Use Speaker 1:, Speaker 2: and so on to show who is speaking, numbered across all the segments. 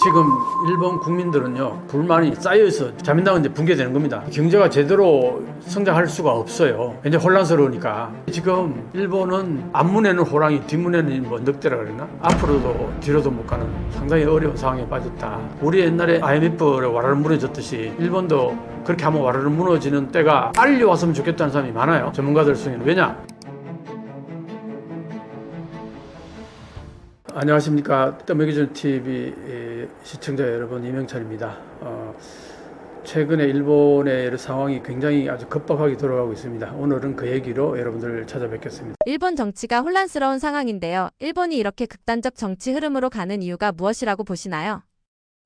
Speaker 1: 지금 일본 국민들은요 불만이 쌓여서 자민당은 이제 붕괴되는 겁니다. 경제가 제대로 성장할 수가 없어요. 굉장히 혼란스러우니까. 지금 일본은 앞문에는 호랑이, 뒷문에는 뭐 늑대라 그러나 앞으로도 뒤로도 못 가는 상당히 어려운 상황에 빠졌다. 우리 옛날에 IMF를 와르르 무너졌듯이 일본도 그렇게 한번 와르르 무너지는 때가 빨리 왔으면 좋겠다는 사람이 많아요. 전문가들 중에는. 왜냐? 안녕하십니까. 떠먹이준 TV 시청자 여러분, 이명찬입니다. 최근에 일본의 상황이 굉장히 아주 급박하게 돌아가고 있습니다. 오늘은 그 얘기로 여러분들을 찾아뵙겠습니다.
Speaker 2: 일본 정치가 혼란스러운 상황인데요. 일본이 이렇게 극단적 정치 흐름으로 가는 이유가 무엇이라고 보시나요?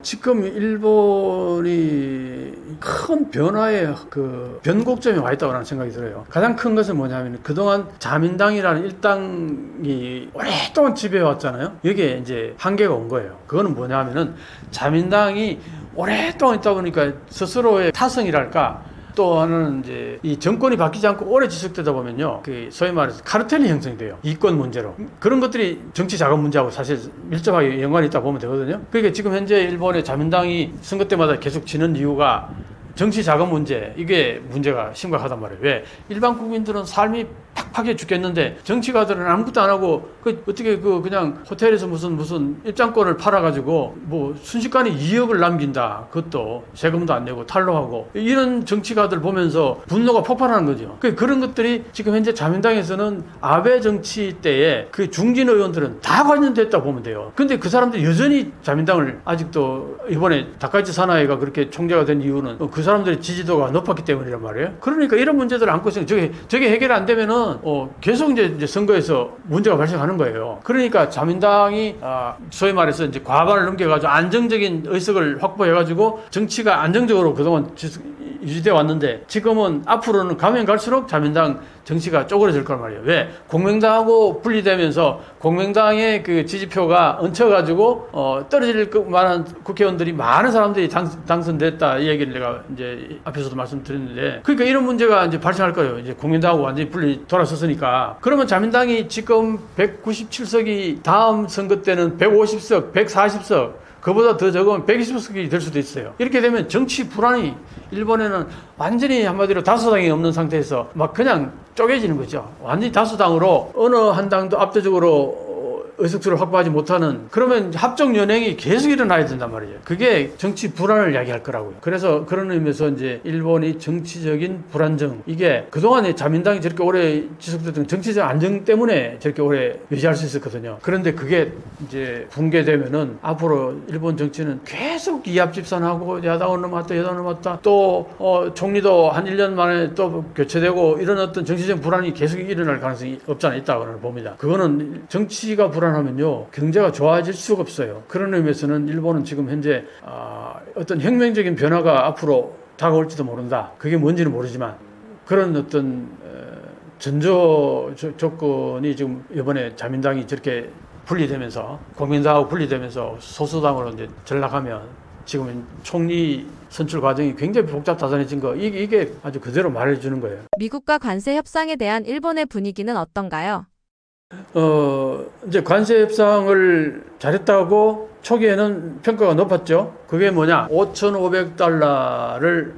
Speaker 1: 지금 일본이 큰 변화의 그 변곡점에 와 있다고 하는 생각이 들어요. 가장 큰 것은 뭐냐면 그동안 자민당이라는 일당이 오랫동안 지배해왔잖아요. 여기에 이제 한계가 온 거예요. 그거는 뭐냐면은 자민당이 오랫동안 있다 보니까 스스로의 타성이랄까 또 하나는 이제 이 정권이 바뀌지 않고 오래 지속되다 보면요, 그 소위 말해서 카르텔이 형성이 돼요. 이권 문제로. 그런 것들이 정치 자금 문제하고 사실 밀접하게 연관이 있다 보면 되거든요. 그러니까 지금 현재 일본의 자민당이 선거 때마다 계속 지는 이유가 정치 자금 문제, 이게 문제가 심각하단 말이에요. 왜? 일반 국민들은 삶이 팍팍해 죽겠는데 정치가들은 아무것도 안 하고 어떻게 그냥 호텔에서 무슨 입장권을 팔아가지고 뭐 순식간에 2억을 남긴다. 그것도 세금도 안 내고 탈루하고 이런 정치가들 보면서 분노가 폭발하는 거죠. 그런 것들이 지금 현재 자민당에서는 아베 정치 때에 그 중진 의원들은 다 관련됐다 보면 돼요. 근데 그 사람들이 여전히 자민당을 아직도 이번에 다카이치 사나이가 그렇게 총재가 된 이유는 그 사람들의 지지도가 높았기 때문이란 말이에요. 그러니까 이런 문제들을 안고 있으면 저게 해결 안 되면은 계속 이제 선거에서 문제가 발생하는 거예요. 그러니까 자민당이 소위 말해서 이제 과반을 넘겨가지고 안정적인 의석을 확보해가지고 정치가 안정적으로 그동안 유지돼 왔는데 지금은 앞으로는 가면 갈수록 자민당 정치가 쪼그라질 거란 말이에요. 왜? 공명당하고 분리되면서 공명당의 그 지지표가 얹혀가지고 떨어질 만한 국회의원들이 많은 사람들이 당선됐다. 이 얘기를 내가 이제 앞에서도 말씀드렸는데, 그러니까 이런 문제가 이제 발생할 거예요. 이제 공명당하고 완전히 분리 돌아섰으니까. 그러면 자민당이 지금 197석이 다음 선거 때는 150석, 140석, 그보다 더 적으면 120석이 될 수도 있어요. 이렇게 되면 정치 불안이 일본에는 완전히 한마디로 다수당이 없는 상태에서 막 그냥 쪼개지는 거죠. 완전히 다수당으로 어느 한 당도 압도적으로 의석수를 확보하지 못하는, 그러면 합종 연행이 계속 일어나야 된단 말이에요. 그게 정치 불안을 야기할 거라고요. 그래서 그런 의미에서 이제 일본이 정치적인 불안정, 이게 그동안에 자민당이 저렇게 오래 지속됐던 정치적 안정 때문에 저렇게 오래 유지할 수 있었거든요. 그런데 그게 이제 붕괴되면은 앞으로 일본 정치는 계속 이합집산하고 야당은 넘어왔다, 여당은 넘어왔다, 또 총리도 한 1년 만에 또 교체되고 이런 어떤 정치적 불안이 계속 일어날 가능성이 없지 않아 있다고 봅니다. 그거는 정치가 불안하면요, 경제가 좋아질 수가 없어요. 그런 의미에서는 일본은 지금 현재 어떤 혁명적인 변화가 앞으로 다가올지도 모른다. 그게 뭔지는 모르지만 그런 어떤 전조 조건이 지금 이번에 자민당이 저렇게 분리되면서 국민당하고 분리되면서 소수당으로 이제 전락하면 지금 총리 선출 과정이 굉장히 복잡다단해진 거, 이게 아주 그대로 말해주는 거예요.
Speaker 2: 미국과 관세 협상에 대한 일본의 분위기는 어떤가요?
Speaker 1: 이제 관세 협상을 잘했다고 초기에는 평가가 높았죠. 그게 뭐냐? 5,500달러를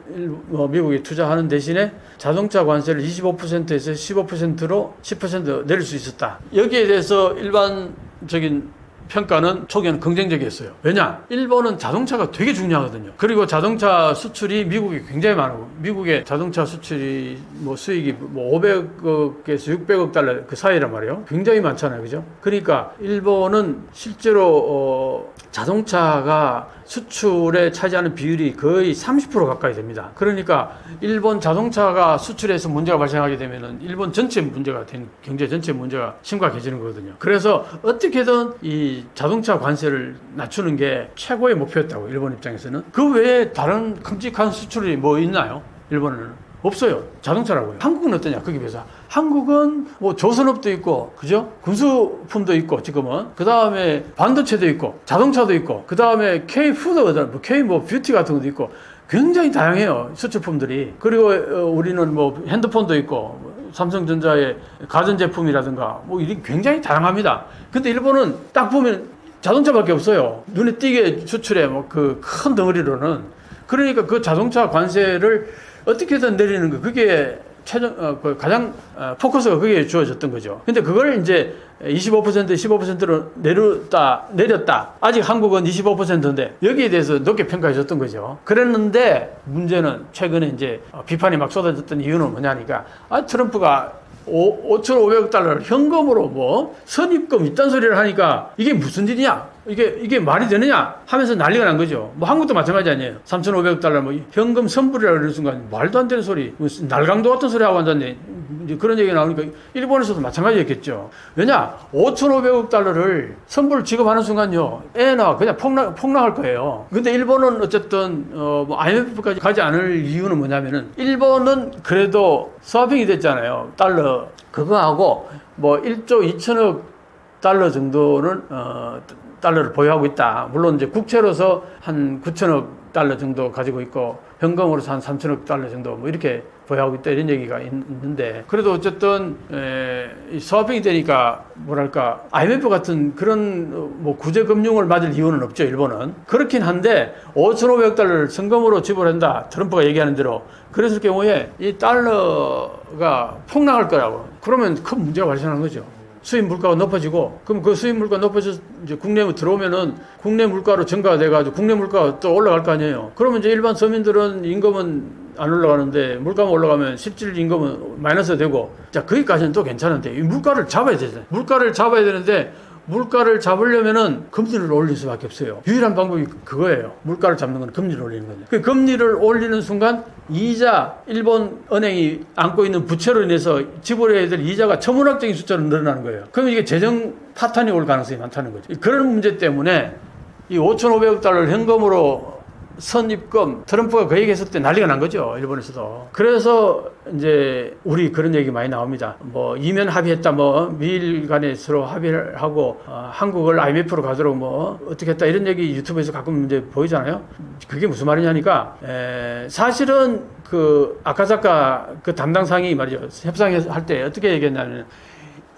Speaker 1: 미국에 투자하는 대신에 자동차 관세를 25%에서 15%로 10% 내릴 수 있었다. 여기에 대해서 일반적인 평가는 초기에는 긍정적이었어요. 왜냐? 일본은 자동차가 되게 중요하거든요. 그리고 자동차 수출이 미국이 굉장히 많고, 미국의 자동차 수출이 수익이 500억에서 600억 달러 그 사이란 말이에요. 굉장히 많잖아요. 그죠? 그러니까 일본은 실제로 자동차가 수출에 차지하는 비율이 거의 30% 가까이 됩니다. 그러니까 일본 자동차가 수출에서 문제가 발생하게 되면은 일본 전체 문제가 경제 전체 문제가 심각해지는 거거든요. 그래서 어떻게든 이 자동차 관세를 낮추는 게 최고의 목표였다고, 일본 입장에서는. 그 외에 다른 큼직한 수출이 뭐 있나요? 일본은 없어요. 자동차라고요. 한국은 어떠냐? 거기에 비해서. 한국은 조선업도 있고, 그죠? 군수품도 있고, 지금은. 그 다음에 반도체도 있고, 자동차도 있고, 그 다음에 K-푸드, 뷰티 같은 것도 있고, 굉장히 다양해요. 수출품들이. 그리고 우리는 핸드폰도 있고, 삼성전자의 가전제품이라든가, 이게 굉장히 다양합니다. 근데 일본은 딱 보면 자동차밖에 없어요. 눈에 띄게 수출해 뭐 그 큰 덩어리로는. 그러니까 그 자동차 관세를 어떻게든 내리는 거 그게 그 가장 포커스가 그게 주어졌던 거죠. 근데 그걸 이제 25% 15%로 내렸다. 아직 한국은 25%인데 여기에 대해서 높게 평가해 줬던 거죠. 그랬는데 문제는 최근에 이제 비판이 막 쏟아졌던 이유는 뭐냐니까 트럼프가 5,500억 달러를 현금으로 뭐 선입금 이딴 소리를 하니까 이게 무슨 일이냐? 이게 말이 되느냐? 하면서 난리가 난 거죠. 뭐 한국도 마찬가지 아니에요. 3,500억 달러 뭐 현금 선불이라고 그러는 순간 말도 안 되는 소리, 무슨 날강도 같은 소리 하고 앉았네. 이제 그런 얘기가 나오니까 일본에서도 마찬가지였겠죠. 왜냐? 5,500억 달러를 선불 지급하는 순간요. 애나 그냥 폭락할 거예요. 근데 일본은 어쨌든 뭐 IMF까지 가지 않을 이유는 뭐냐면은 일본은 그래도 스와핑이 됐잖아요. 달러 그거하고 뭐 1조 2천억 달러 정도는 달러를 보유하고 있다. 물론 이제 국채로서 한 9천억 달러 정도 가지고 있고 현금으로서 한 3천억 달러 정도 뭐 이렇게 보유하고 있다 이런 얘기가 있는데 그래도 어쨌든 스와핑이 되니까 뭐랄까 IMF 같은 그런 뭐 구제 금융을 맞을 이유는 없죠. 일본은 그렇긴 한데 5,500억 달러를 현금으로 지불한다. 트럼프가 얘기하는 대로 그랬을 경우에 이 달러가 폭락할 거라고 그러면 큰 문제가 발생하는 거죠. 수입 물가가 높아지고 그럼 그 수입 물가 높아져서 이제 국내에 들어오면은 국내 물가로 증가가 돼가지고 국내 물가가 또 올라갈 거 아니에요. 그러면 이제 일반 서민들은 임금은 안 올라가는데 물가만 올라가면 실질 임금은 마이너스 되고 자 거기까지는 또 괜찮은데 이 물가를 잡아야 되잖아요. 물가를 잡아야 되는데 물가를 잡으려면은 금리를 올릴 수밖에 없어요. 유일한 방법이 그거예요. 물가를 잡는 건 금리를 올리는 거죠. 그 금리를 올리는 순간 이자 일본 은행이 안고 있는 부채로 인해서 지불해야 될 이자가 천문학적인 숫자로 늘어나는 거예요. 그럼 이게 재정 파탄이 올 가능성이 많다는 거죠. 그런 문제 때문에 이 5,500억 달러를 현금으로 선입금 트럼프가 그 얘기했을 때 난리가 난 거죠. 일본에서도. 그래서 이제 우리 그런 얘기 많이 나옵니다. 뭐 이면 합의했다. 뭐 미일 간에 서로 합의를 하고 한국을 IMF로 가도록 뭐 어떻게 했다 이런 얘기 유튜브에서 가끔 이제 보이잖아요. 그게 무슨 말이냐니까 사실은 그 아카자카 그 담당상이 말이죠. 협상할 때 어떻게 얘기했냐면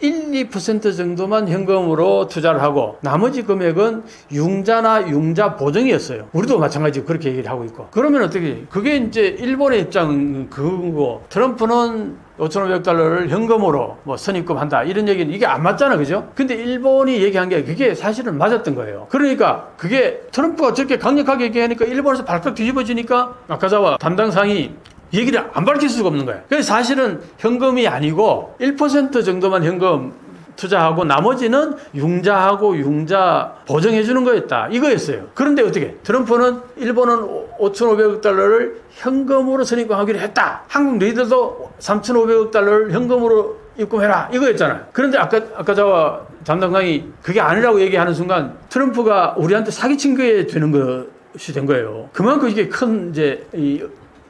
Speaker 1: 1~2% 정도만 현금으로 투자를 하고 나머지 금액은 융자나 융자 보증이었어요. 우리도 마찬가지로 그렇게 얘기를 하고 있고. 그러면 어떻게 그게 이제 일본의 입장은 그거고 트럼프는 5,500억 달러를 현금으로 뭐 선입금한다 이런 얘기는 이게 안 맞잖아, 그죠? 근데 일본이 얘기한 게 그게 사실은 맞았던 거예요. 그러니까 그게 트럼프가 저렇게 강력하게 얘기하니까 일본에서 발칵 뒤집어지니까 아카자와 담당상이 얘기를 안 밝힐 수가 없는 거예요. 그래서 사실은 현금이 아니고 1% 정도만 현금 투자하고 나머지는 융자하고 융자 보정해 주는 거였다. 이거였어요. 그런데 어떻게? 트럼프는 일본은 5,500억 달러를 현금으로 선입금하기로 했다. 한국 너희들도 3,500억 달러를 현금으로 입금해라. 이거였잖아요. 그런데 아까자와 담당상이 그게 아니라고 얘기하는 순간 트럼프가 우리한테 사기친 게 되는 것이 된 거예요. 그만큼 이게 큰 이제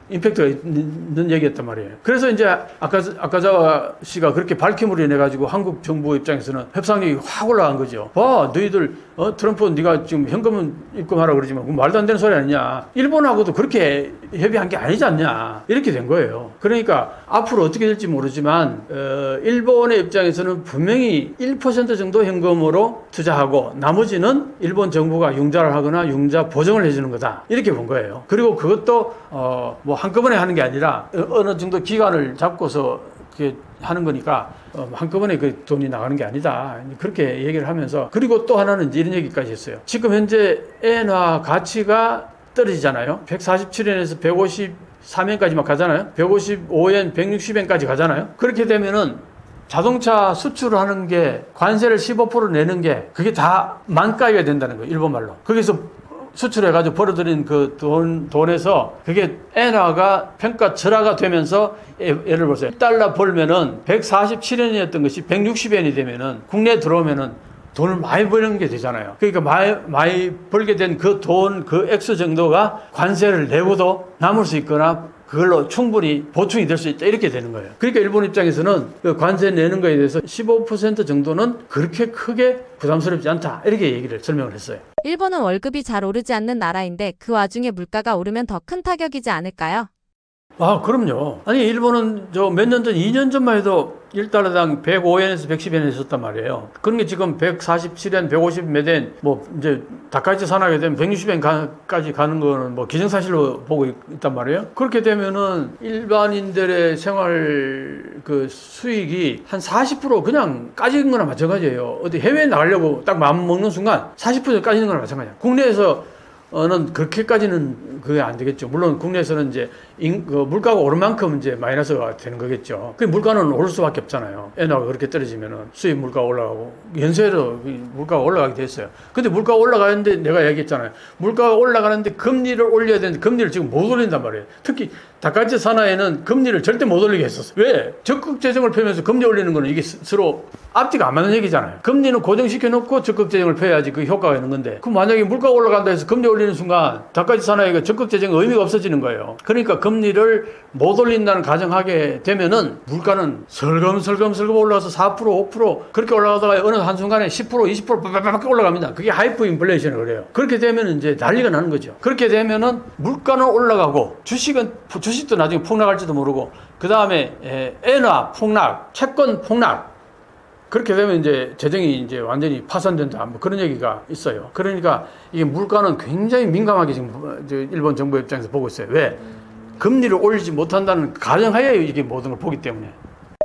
Speaker 1: 임팩트가 있는 얘기였단 말이에요. 그래서 이제 아카자와 씨가 그렇게 밝힘으로 인해 가지고 한국 정부 입장에서는 협상력이 확 올라간 거죠. 봐, 너희들 트럼프 네가 지금 현금은 입금하라 그러지만 말도 안 되는 소리 아니냐. 일본하고도 그렇게 협의한 게 아니지 않냐. 이렇게 된 거예요. 그러니까 앞으로 어떻게 될지 모르지만 일본의 입장에서는 분명히 1% 정도 현금으로 투자하고 나머지는 일본 정부가 융자를 하거나 융자 보정을 해주는 거다. 이렇게 본 거예요. 그리고 그것도 뭐 한꺼번에 하는 게 아니라 어느 정도 기간을 잡고서 그게 하는 거니까 한꺼번에 그 돈이 나가는 게 아니다. 그렇게 얘기를 하면서 그리고 또 하나는 이제 이런 얘기까지 했어요. 지금 현재 엔화 가치가 떨어지잖아요. 147엔에서 153엔까지 막 가잖아요. 155엔, 160엔까지 가잖아요. 그렇게 되면은 자동차 수출을 하는 게 관세를 15% 내는 게 그게 다 만가위가 된다는 거예요. 일본 말로. 거기서 수출해가지고 벌어들인 그 돈에서 그게 엔화가 평가절하가 되면서 예를 보세요. 1달러 벌면은 147엔이었던 것이 160엔이 되면은 국내에 들어오면은 돈을 많이 버는 게 되잖아요. 그러니까 많이 벌게 된 그 돈, 그 액수 정도가 관세를 내고도 남을 수 있거나 그걸로 충분히 보충이 될 수 있다. 이렇게 되는 거예요. 그러니까 일본 입장에서는 그 관세 내는 거에 대해서 15% 정도는 그렇게 크게 부담스럽지 않다. 이렇게 얘기를 설명을 했어요.
Speaker 2: 일본은 월급이 잘 오르지 않는 나라인데 그 와중에 물가가 오르면 더 큰 타격이지 않을까요?
Speaker 1: 아, 그럼요. 아니, 일본은 저 몇 년 전, 2년 전만 해도 1달러당 105엔에서 110엔에 있었단 말이에요. 그런 게 지금 147엔, 150 몇 엔, 뭐, 이제, 닭까지 산하게 되면 160엔까지 가는 거는 뭐 기정사실로 보고 있단 말이에요. 그렇게 되면은 일반인들의 생활 그 수익이 한 40% 그냥 까지는 거나 마찬가지예요. 어디 해외에 나가려고 딱 마음 먹는 순간 40% 까지는 거나 마찬가지야. 국내에서는 그렇게까지는 그게 안 되겠죠. 물론 국내에서는 이제 그 물가가 오른 만큼 이제 마이너스가 되는 거겠죠. 그 물가는 오를 수밖에 없잖아요. 엔화가 그렇게 떨어지면은 수입 물가가 올라가고 연쇄로 물가가 올라가게 됐어요. 근데 물가가 올라가는데 내가 얘기했잖아요. 물가가 올라가는데 금리를 올려야 되는데 금리를 지금 못 올린단 말이에요. 특히 닭가치 산하에는 금리를 절대 못 올리게 했었어요. 왜? 적극 재정을 펴면서 금리 올리는 거는 이게 서로 앞뒤가 안 맞는 얘기잖아요. 금리는 고정시켜 놓고 적극 재정을 펴야지 그 효과가 있는 건데, 그럼 만약에 물가가 올라간다 해서 금리 올리는 순간 닭가치 산하에 적극 재정 의미가 없어지는 거예요. 그러니까 금리를 못 올린다는 가정하게 되면은 물가는 설금설금 올라가서 4%, 5% 그렇게 올라가다가 어느 한순간에 10%, 20% 빠바바박 올라갑니다. 그게 하이퍼 인플레이션을 그래요. 그렇게 되면 이제 난리가 나는 거죠. 그렇게 되면은 물가는 올라가고 주식도 나중에 폭락할지도 모르고, 그 다음에 엔화 폭락, 채권 폭락, 그렇게 되면 이제 재정이 이제 완전히 파산된다. 뭐 그런 얘기가 있어요. 그러니까 이게 물가는 굉장히 민감하게 지금 일본 정부 입장에서 보고 있어요. 왜? 금리를 올리지 못한다는 가정하에 이게 모든 걸 보기 때문에.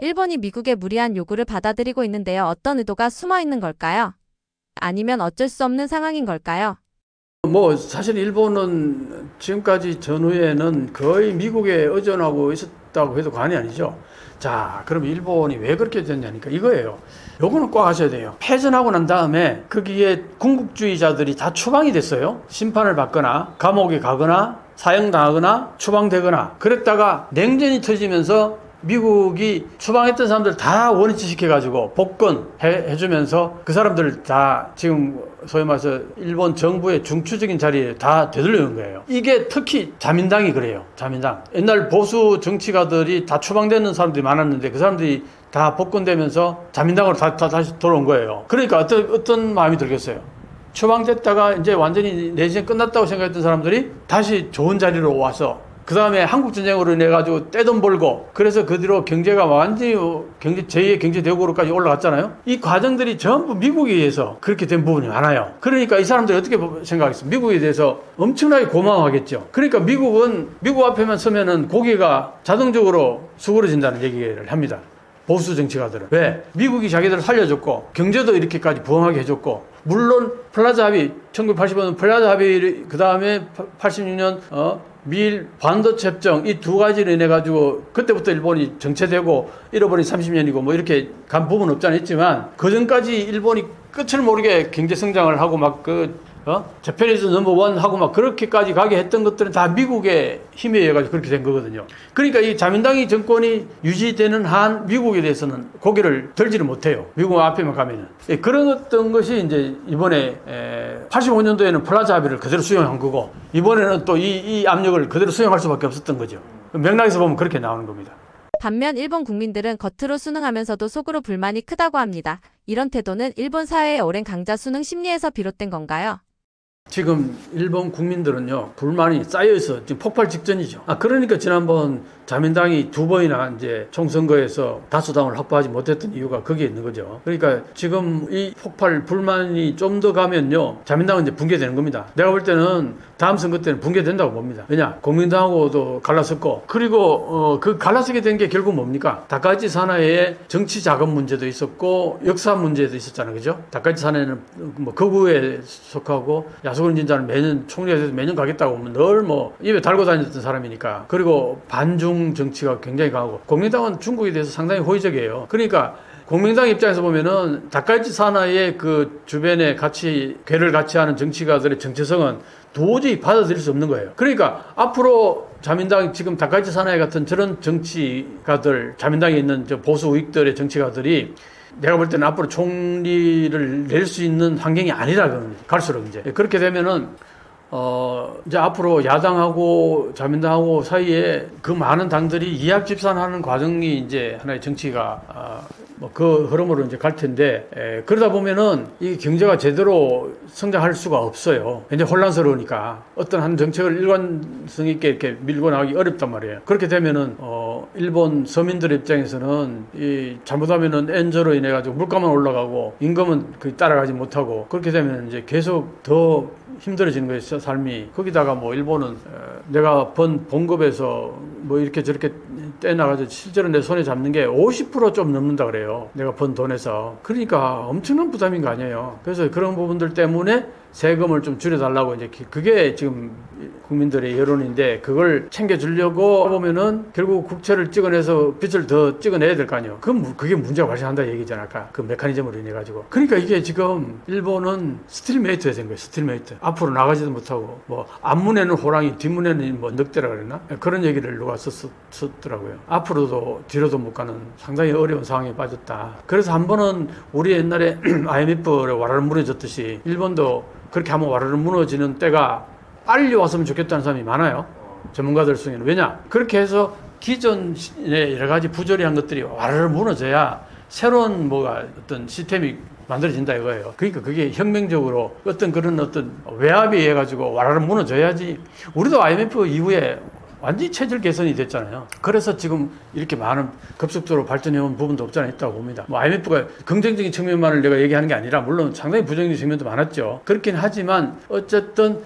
Speaker 2: 일본이 미국의 무리한 요구를 받아들이고 있는데요. 어떤 의도가 숨어 있는 걸까요? 아니면 어쩔 수 없는 상황인 걸까요?
Speaker 1: 뭐 사실 일본은 지금까지 전후에는 거의 미국에 의존하고 있었다고 해도 과언이 아니죠. 자, 그럼 일본이 왜 그렇게 됐냐니까 이거예요. 요거는 꼭 아셔야 돼요. 패전하고 난 다음에 거기에 군국주의자들이 다 추방이 됐어요. 심판을 받거나 감옥에 가거나 사형당하거나 추방되거나 그랬다가 냉전이 터지면서 미국이 추방했던 사람들 다 원위치 시켜가지고 복권해주면서 그 사람들 다 지금 소위 말해서 일본 정부의 중추적인 자리에 다 되돌려온 거예요. 이게 특히 자민당이 그래요. 자민당. 옛날 보수 정치가들이 다 추방되는 사람들이 많았는데 그 사람들이 다 복권되면서 자민당으로 다시 돌아온 거예요. 그러니까 어떤 마음이 들겠어요. 추방됐다가 이제 완전히 내전 끝났다고 생각했던 사람들이 다시 좋은 자리로 와서 그 다음에 한국전쟁으로 인해가지고 떼돈 벌고 그래서 그 뒤로 경제가 완전히 제2의 경제대국으로까지 올라갔잖아요. 이 과정들이 전부 미국에 의해서 그렇게 된 부분이 많아요. 그러니까 이 사람들이 어떻게 생각하겠어요? 미국에 대해서 엄청나게 고마워하겠죠. 그러니까 미국은 미국 앞에만 서면은 고개가 자동적으로 수그러진다는 얘기를 합니다. 보수 정치가들은. 왜? 미국이 자기들을 살려줬고 경제도 이렇게까지 부흥하게 해줬고, 물론 플라자 합의 1985년 플라자 합의 그 다음에 86년 미일 반도체 협정 이 두 가지를 인해 가지고 그때부터 일본이 정체되고 잃어버린 30년이고 뭐 이렇게 간 부분은 없지 않아 있지만, 그 전까지 일본이 끝을 모르게 경제 성장을 하고 막 재패니즈 넘버원 하고 막 그렇게까지 가게 했던 것들은 다 미국의 힘에 의해 가지고 그렇게 된 거거든요. 그러니까 이 자민당이 정권이 유지되는 한 미국에 대해서는 고개를 들지를 못해요. 미국 앞에만 가면은. 그런 어떤 것이 이제 이번에 85년도에는 플라자 합의를 그대로 수용한 거고, 이번에는 또 이 압력을 그대로 수용할 수밖에 없었던 거죠. 맥락에서 보면 그렇게 나오는 겁니다.
Speaker 2: 반면 일본 국민들은 겉으로 순응하면서도 속으로 불만이 크다고 합니다. 이런 태도는 일본 사회의 오랜 강자 순응 심리에서 비롯된 건가요?
Speaker 1: 지금 일본 국민들은요, 불만이 쌓여있어 지금 폭발 직전이죠. 그러니까 지난번 자민당이 2번이나 이제 총선거에서 다수당을 확보하지 못했던 이유가 거기에 있는 거죠. 그러니까 지금 이 폭발 불만이 좀 더 가면요, 자민당은 이제 붕괴되는 겁니다. 내가 볼 때는 다음 선거 때는 붕괴된다고 봅니다. 왜냐? 공민당하고도 갈라섰고, 그리고 그 갈라서게 된 게 결국 뭡니까? 닭가치 산하에 정치 자금 문제도 있었고 역사 문제도 있었잖아요. 그죠? 닭가치 산하에는 뭐 거구에 속하고 야수근 진자는 매년 총리가 돼서 매년 가겠다고 하면 늘 뭐 입에 달고 다녔던 사람이니까. 그리고 반중 정치가 굉장히 강하고, 공민당은 중국에 대해서 상당히 호의적이에요. 그러니까 공민당 입장에서 보면은 닭갈치 산하의 그 주변에 괴를 같이 하는 정치가들의 정체성은 도저히 받아들일 수 없는 거예요. 그러니까 앞으로 자민당 지금 닭갈치 산하에 같은 저런 정치가들, 자민당에 있는 저 보수 우익들의 정치가들이 내가 볼 때는 앞으로 총리를 낼 수 있는 환경이 아니라 갈수록 이제 그렇게 되면은 이제 앞으로 야당하고 자민당하고 사이에 그 많은 당들이 이합 집산하는 과정이 이제 하나의 정치가 뭐 그 흐름으로 이제 갈 텐데, 그러다 보면은 이 경제가 제대로 성장할 수가 없어요. 이제 혼란스러우니까 어떤 한 정책을 일관성 있게 이렇게 밀고 나가기 어렵단 말이에요. 그렇게 되면은 일본 서민들의 입장에서는 이 잘못하면은 엔저로 인해 가지고 물가만 올라가고 임금은 그 따라가지 못하고, 그렇게 되면 이제 계속 더 힘들어지는 거예요, 삶이. 거기다가 뭐 일본은 내가 번 봉급에서 뭐 이렇게 저렇게 떼나가지고 실제로 내 손에 잡는 게 50% 좀 넘는다 그래요, 내가 번 돈에서. 그러니까 엄청난 부담인 거 아니에요. 그래서 그런 부분들 때문에 세금을 좀 줄여달라고, 이제 그게 지금 국민들의 여론인데, 그걸 챙겨주려고 보면은 결국 국채를 찍어내서 빚을 더 찍어내야 될 거 아니에요. 그게 문제가 발생한다 얘기잖아, 아까 그 메커니즘으로 인해 가지고. 그러니까 이게 지금 일본은 스틸메이트가 된 거예요, 스틸메이트. 앞으로 나가지도 못하고, 뭐 앞문에는 호랑이, 뒷문에는 뭐 늑대라 그랬나? 그런 얘기를 누가 썼더라고요. 앞으로도 뒤로도 못 가는 상당히 어려운 상황에 빠졌다. 그래서 한 번은 우리 옛날에 IMF를 와라를 무너졌듯이 일본도 그렇게 한번 와르르 무너지는 때가 빨리 왔으면 좋겠다는 사람이 많아요, 전문가들 중에는. 왜냐? 그렇게 해서 기존의 여러 가지 부조리한 것들이 와르르 무너져야 새로운 뭐가 어떤 시스템이 만들어진다 이거예요. 그러니까 그게 혁명적으로 어떤 그런 어떤 외압에 의해 가지고 와르르 무너져야지. 우리도 IMF 이후에 완전히 체질 개선이 됐잖아요. 그래서 지금 이렇게 많은 급속도로 발전해온 부분도 없지 않아 있다고 봅니다. 뭐 IMF가 긍정적인 측면만을 내가 얘기하는 게 아니라 물론 상당히 부정적인 측면도 많았죠. 그렇긴 하지만 어쨌든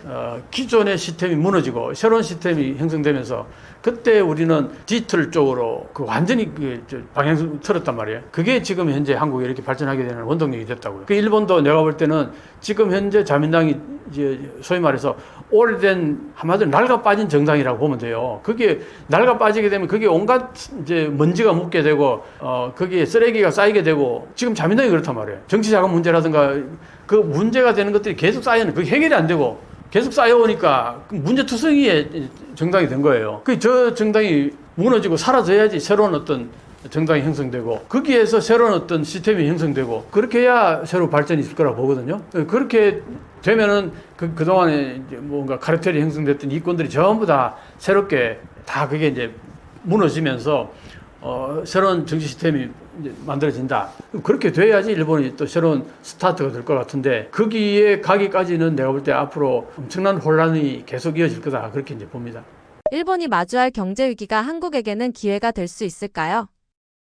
Speaker 1: 기존의 시스템이 무너지고 새로운 시스템이 형성되면서 그때 우리는 디지털 쪽으로 완전히 방향을 틀었단 말이에요. 그게 지금 현재 한국이 이렇게 발전하게 되는 원동력이 됐다고요. 그 일본도 내가 볼 때는 지금 현재 자민당이 이제 소위 말해서 오래된 한마디로 낡아 빠진 정당이라고 보면 돼요. 그게 낡아 빠지게 되면 그게 온갖 이제 먼지가 묻게 되고 거기에 쓰레기가 쌓이게 되고, 지금 자민당이 그렇단 말이에요. 정치자금 문제라든가 그 문제가 되는 것들이 계속 쌓여는, 그게 해결이 안 되고 계속 쌓여오니까 문제투성이의 정당이 된 거예요. 저 정당이 무너지고 사라져야지 새로운 어떤 정당이 형성되고, 거기에서 새로운 어떤 시스템이 형성되고, 그렇게 해야 새로 발전이 있을 거라고 보거든요. 그렇게 되면은 그동안에 이제 뭔가 카르텔이 형성됐던 이권들이 전부 다 새롭게 다 그게 이제 무너지면서 새로운 정치 시스템이 이제 만들어진다. 그렇게 돼야지 일본이 또 새로운 스타트가 될 것 같은데, 거기에 가기까지는 내가 볼 때 앞으로 엄청난 혼란이 계속 이어질 거다, 그렇게 이제 봅니다.
Speaker 2: 일본이 마주할 경제 위기가 한국에게는 기회가 될 수 있을까요?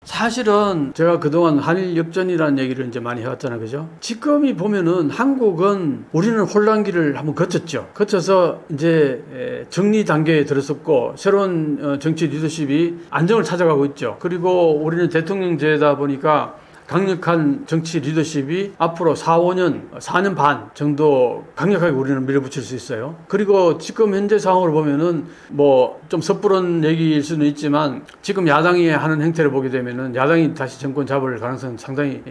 Speaker 1: 사실은 제가 그동안 한일 역전이라는 얘기를 이제 많이 해왔잖아요, 그죠? 지금이 보면은 한국은 우리는 혼란기를 한번 거쳤죠. 거쳐서 이제 정리 단계에 들었었고, 새로운 정치 리더십이 안정을 찾아가고 있죠. 그리고 우리는 대통령제다 보니까 강력한 정치 리더십이 앞으로 4년 반 정도 강력하게 우리는 밀어붙일 수 있어요. 그리고 지금 현재 상황을 보면은 뭐 좀 섣부른 얘기일 수는 있지만, 지금 야당이 하는 행태를 보게 되면은 야당이 다시 정권 잡을 가능성은 상당히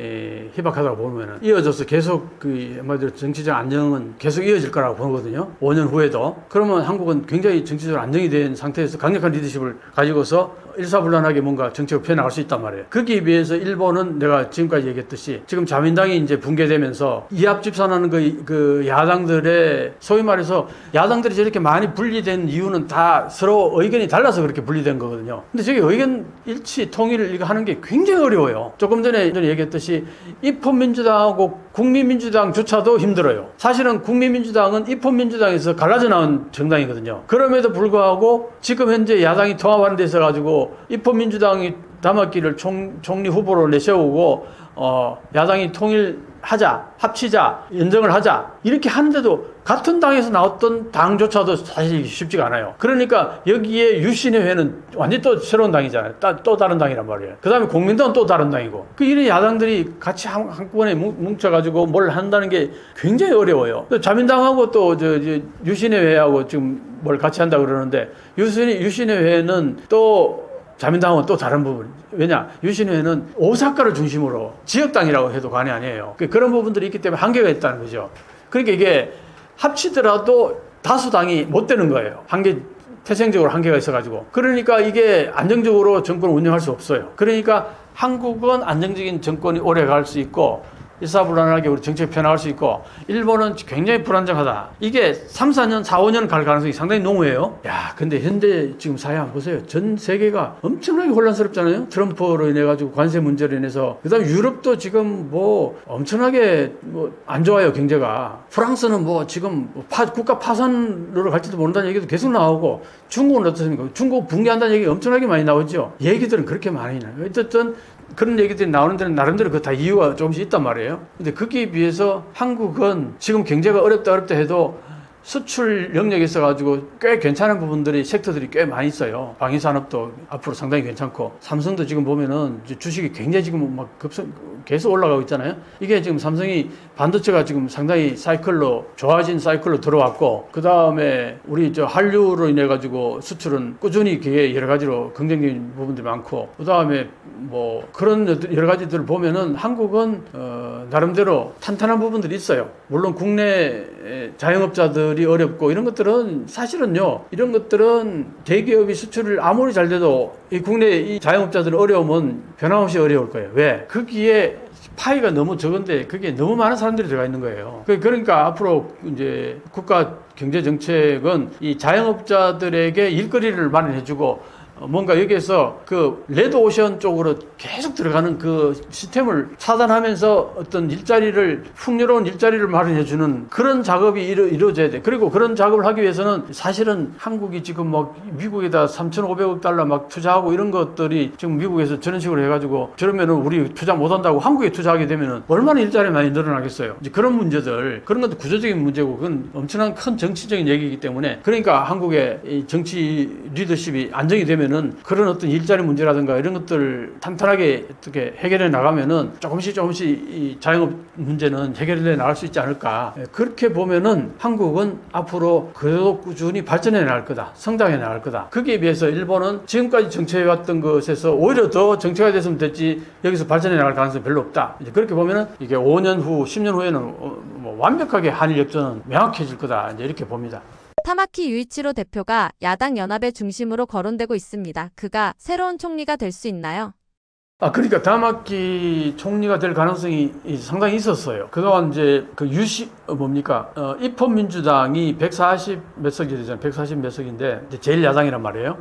Speaker 1: 희박하다고 보면은, 이어져서 계속 한마디로 정치적 안정은 계속 이어질 거라고 보거든요. 5년 후에도. 그러면 한국은 굉장히 정치적으로 안정이 된 상태에서 강력한 리더십을 가지고서 일사불란하게 뭔가 정책을 펴나갈 수 있단 말이에요. 거기에 비해서 일본은 내가 지금까지 얘기했듯이 지금 자민당이 이제 붕괴되면서 이합 집산하는 그 야당들의, 소위 말해서 야당들이 저렇게 많이 분리된 이유는 다 서로 의견이 달라서 그렇게 분리된 거거든요. 근데 저게 의견 일치, 통일을 이거 하는 게 굉장히 어려워요. 조금 전에 얘기했듯이 입헌민주당하고 국민민주당조차도 힘들어요. 사실은 국민민주당은 입헌민주당에서 갈라져 나온 정당이거든요. 그럼에도 불구하고 지금 현재 야당이 통합하는 데 있어 가지고 입헌민주당이 담화기를 총리 후보로 내세우고 야당이 통일하자, 합치자, 연정을 하자 이렇게 하는데도 같은 당에서 나왔던 당조차도 사실 쉽지가 않아요. 그러니까 여기에 유신의회는 완전히 또 새로운 당이잖아요. 또 다른 당이란 말이에요. 그 다음에 국민당은 또 다른 당이고, 이런 야당들이 같이 한꺼번에 뭉쳐가지고 뭘 한다는 게 굉장히 어려워요. 자민당하고 또 유신의회하고 지금 뭘 같이 한다고 그러는데, 유신의회는 또 자민당은 또 다른 부분. 왜냐? 유신회는 오사카를 중심으로 지역당이라고 해도 과언이 아니에요. 그런 부분들이 있기 때문에 한계가 있다는 거죠. 그러니까 이게 합치더라도 다수당이 못 되는 거예요. 태생적으로 한계가 있어가지고. 그러니까 이게 안정적으로 정권을 운영할 수 없어요. 그러니까 한국은 안정적인 정권이 오래 갈 수 있고, 일사불란하게 우리 정책이 펴나갈 수 있고, 일본은 굉장히 불안정하다. 이게 3, 4년, 4, 5년 갈 가능성이 상당히 농후해요. 야, 근데 현재 지금 사회 한번 보세요. 전 세계가 엄청나게 혼란스럽잖아요. 트럼프로 인해 가지고 관세 문제로 인해서. 그다음에 유럽도 지금 뭐 엄청나게 뭐 안 좋아요, 경제가. 프랑스는 뭐 지금 국가 파산으로 갈지도 모른다는 얘기도 계속 나오고, 중국은 어떻습니까? 중국 붕괴한다는 얘기 엄청나게 많이 나오죠. 얘기들은 그렇게 많이 나요. 어쨌든 그런 얘기들이 나오는 데는 나름대로 그 다 이유가 조금씩 있단 말이에요. 근데 거기에 비해서 한국은 지금 경제가 어렵다 해도 수출 영역에 있어가지고 꽤 괜찮은 부분들이, 섹터들이 꽤 많이 있어요. 방위산업도 앞으로 상당히 괜찮고, 삼성도 지금 보면은 주식이 굉장히 지금 막 계속 올라가고 있잖아요. 이게 지금 삼성이 반도체가 지금 상당히 좋아진 사이클로 들어왔고, 그 다음에 우리 한류로 인해가지고 수출은 꾸준히 여러 가지로 긍정적인 부분들이 많고, 그 다음에 뭐 그런 여러 가지들을 보면은 한국은 나름대로 탄탄한 부분들이 있어요. 물론 국내 자영업자들이 어렵고 이런 것들은 사실은요, 이런 것들은 대기업이 수출을 아무리 잘 돼도 이 국내 이 자영업자들은 어려우면 변함없이 어려울 거예요. 왜? 거기에 파이가 너무 적은데 그게 너무 많은 사람들이 들어가 있는 거예요. 그러니까 앞으로 이제 국가 경제 정책은 이 자영업자들에게 일거리를 마련해주고, 뭔가 여기에서 그 레드오션 쪽으로 계속 들어가는 그 시스템을 차단하면서 어떤 풍요로운 일자리를 마련해주는 그런 작업이 이루어져야 돼. 그리고 그런 작업을 하기 위해서는 사실은 한국이 지금 막 미국에다 3,500억 달러 막 투자하고 이런 것들이 지금 미국에서 저런 식으로 해가지고, 저러면은 우리 투자 못한다고 한국에 투자하게 되면은 얼마나 일자리 많이 늘어나겠어요. 이제 그런 문제들, 그런 것도 구조적인 문제고, 그건 엄청난 큰 정치적인 얘기이기 때문에, 그러니까 한국의 이 정치 리더십이 안정이 되면 그런 어떤 일자리 문제라든가 이런 것들 탄탄하게 어떻게 해결해 나가면은 조금씩 이 자영업 문제는 해결해 나갈 수 있지 않을까. 그렇게 보면은 한국은 앞으로 그래도 꾸준히 발전해 나갈 거다, 성장해 나갈 거다. 거기에 비해서 일본은 지금까지 정체해 왔던 것에서 오히려 더 정체가 됐으면 됐지, 여기서 발전해 나갈 가능성이 별로 없다. 이제 그렇게 보면은 이게 5년 후, 10년 후에는 뭐 완벽하게 한일 역전은 명확해질 거다, 이제 이렇게 봅니다.
Speaker 2: 타마키 유이치로 대표가 야당 연합의 중심으로 거론되고 있습니다. 그가 새로운 총리가 될 수 있나요?
Speaker 1: 그러니까 다마키 총리가 될 가능성이 상당히 있었어요. 그동안 이제 그 입헌민주당이 140 몇 석이 되잖아요. 140 몇 석인데, 제1야당이란 말이에요.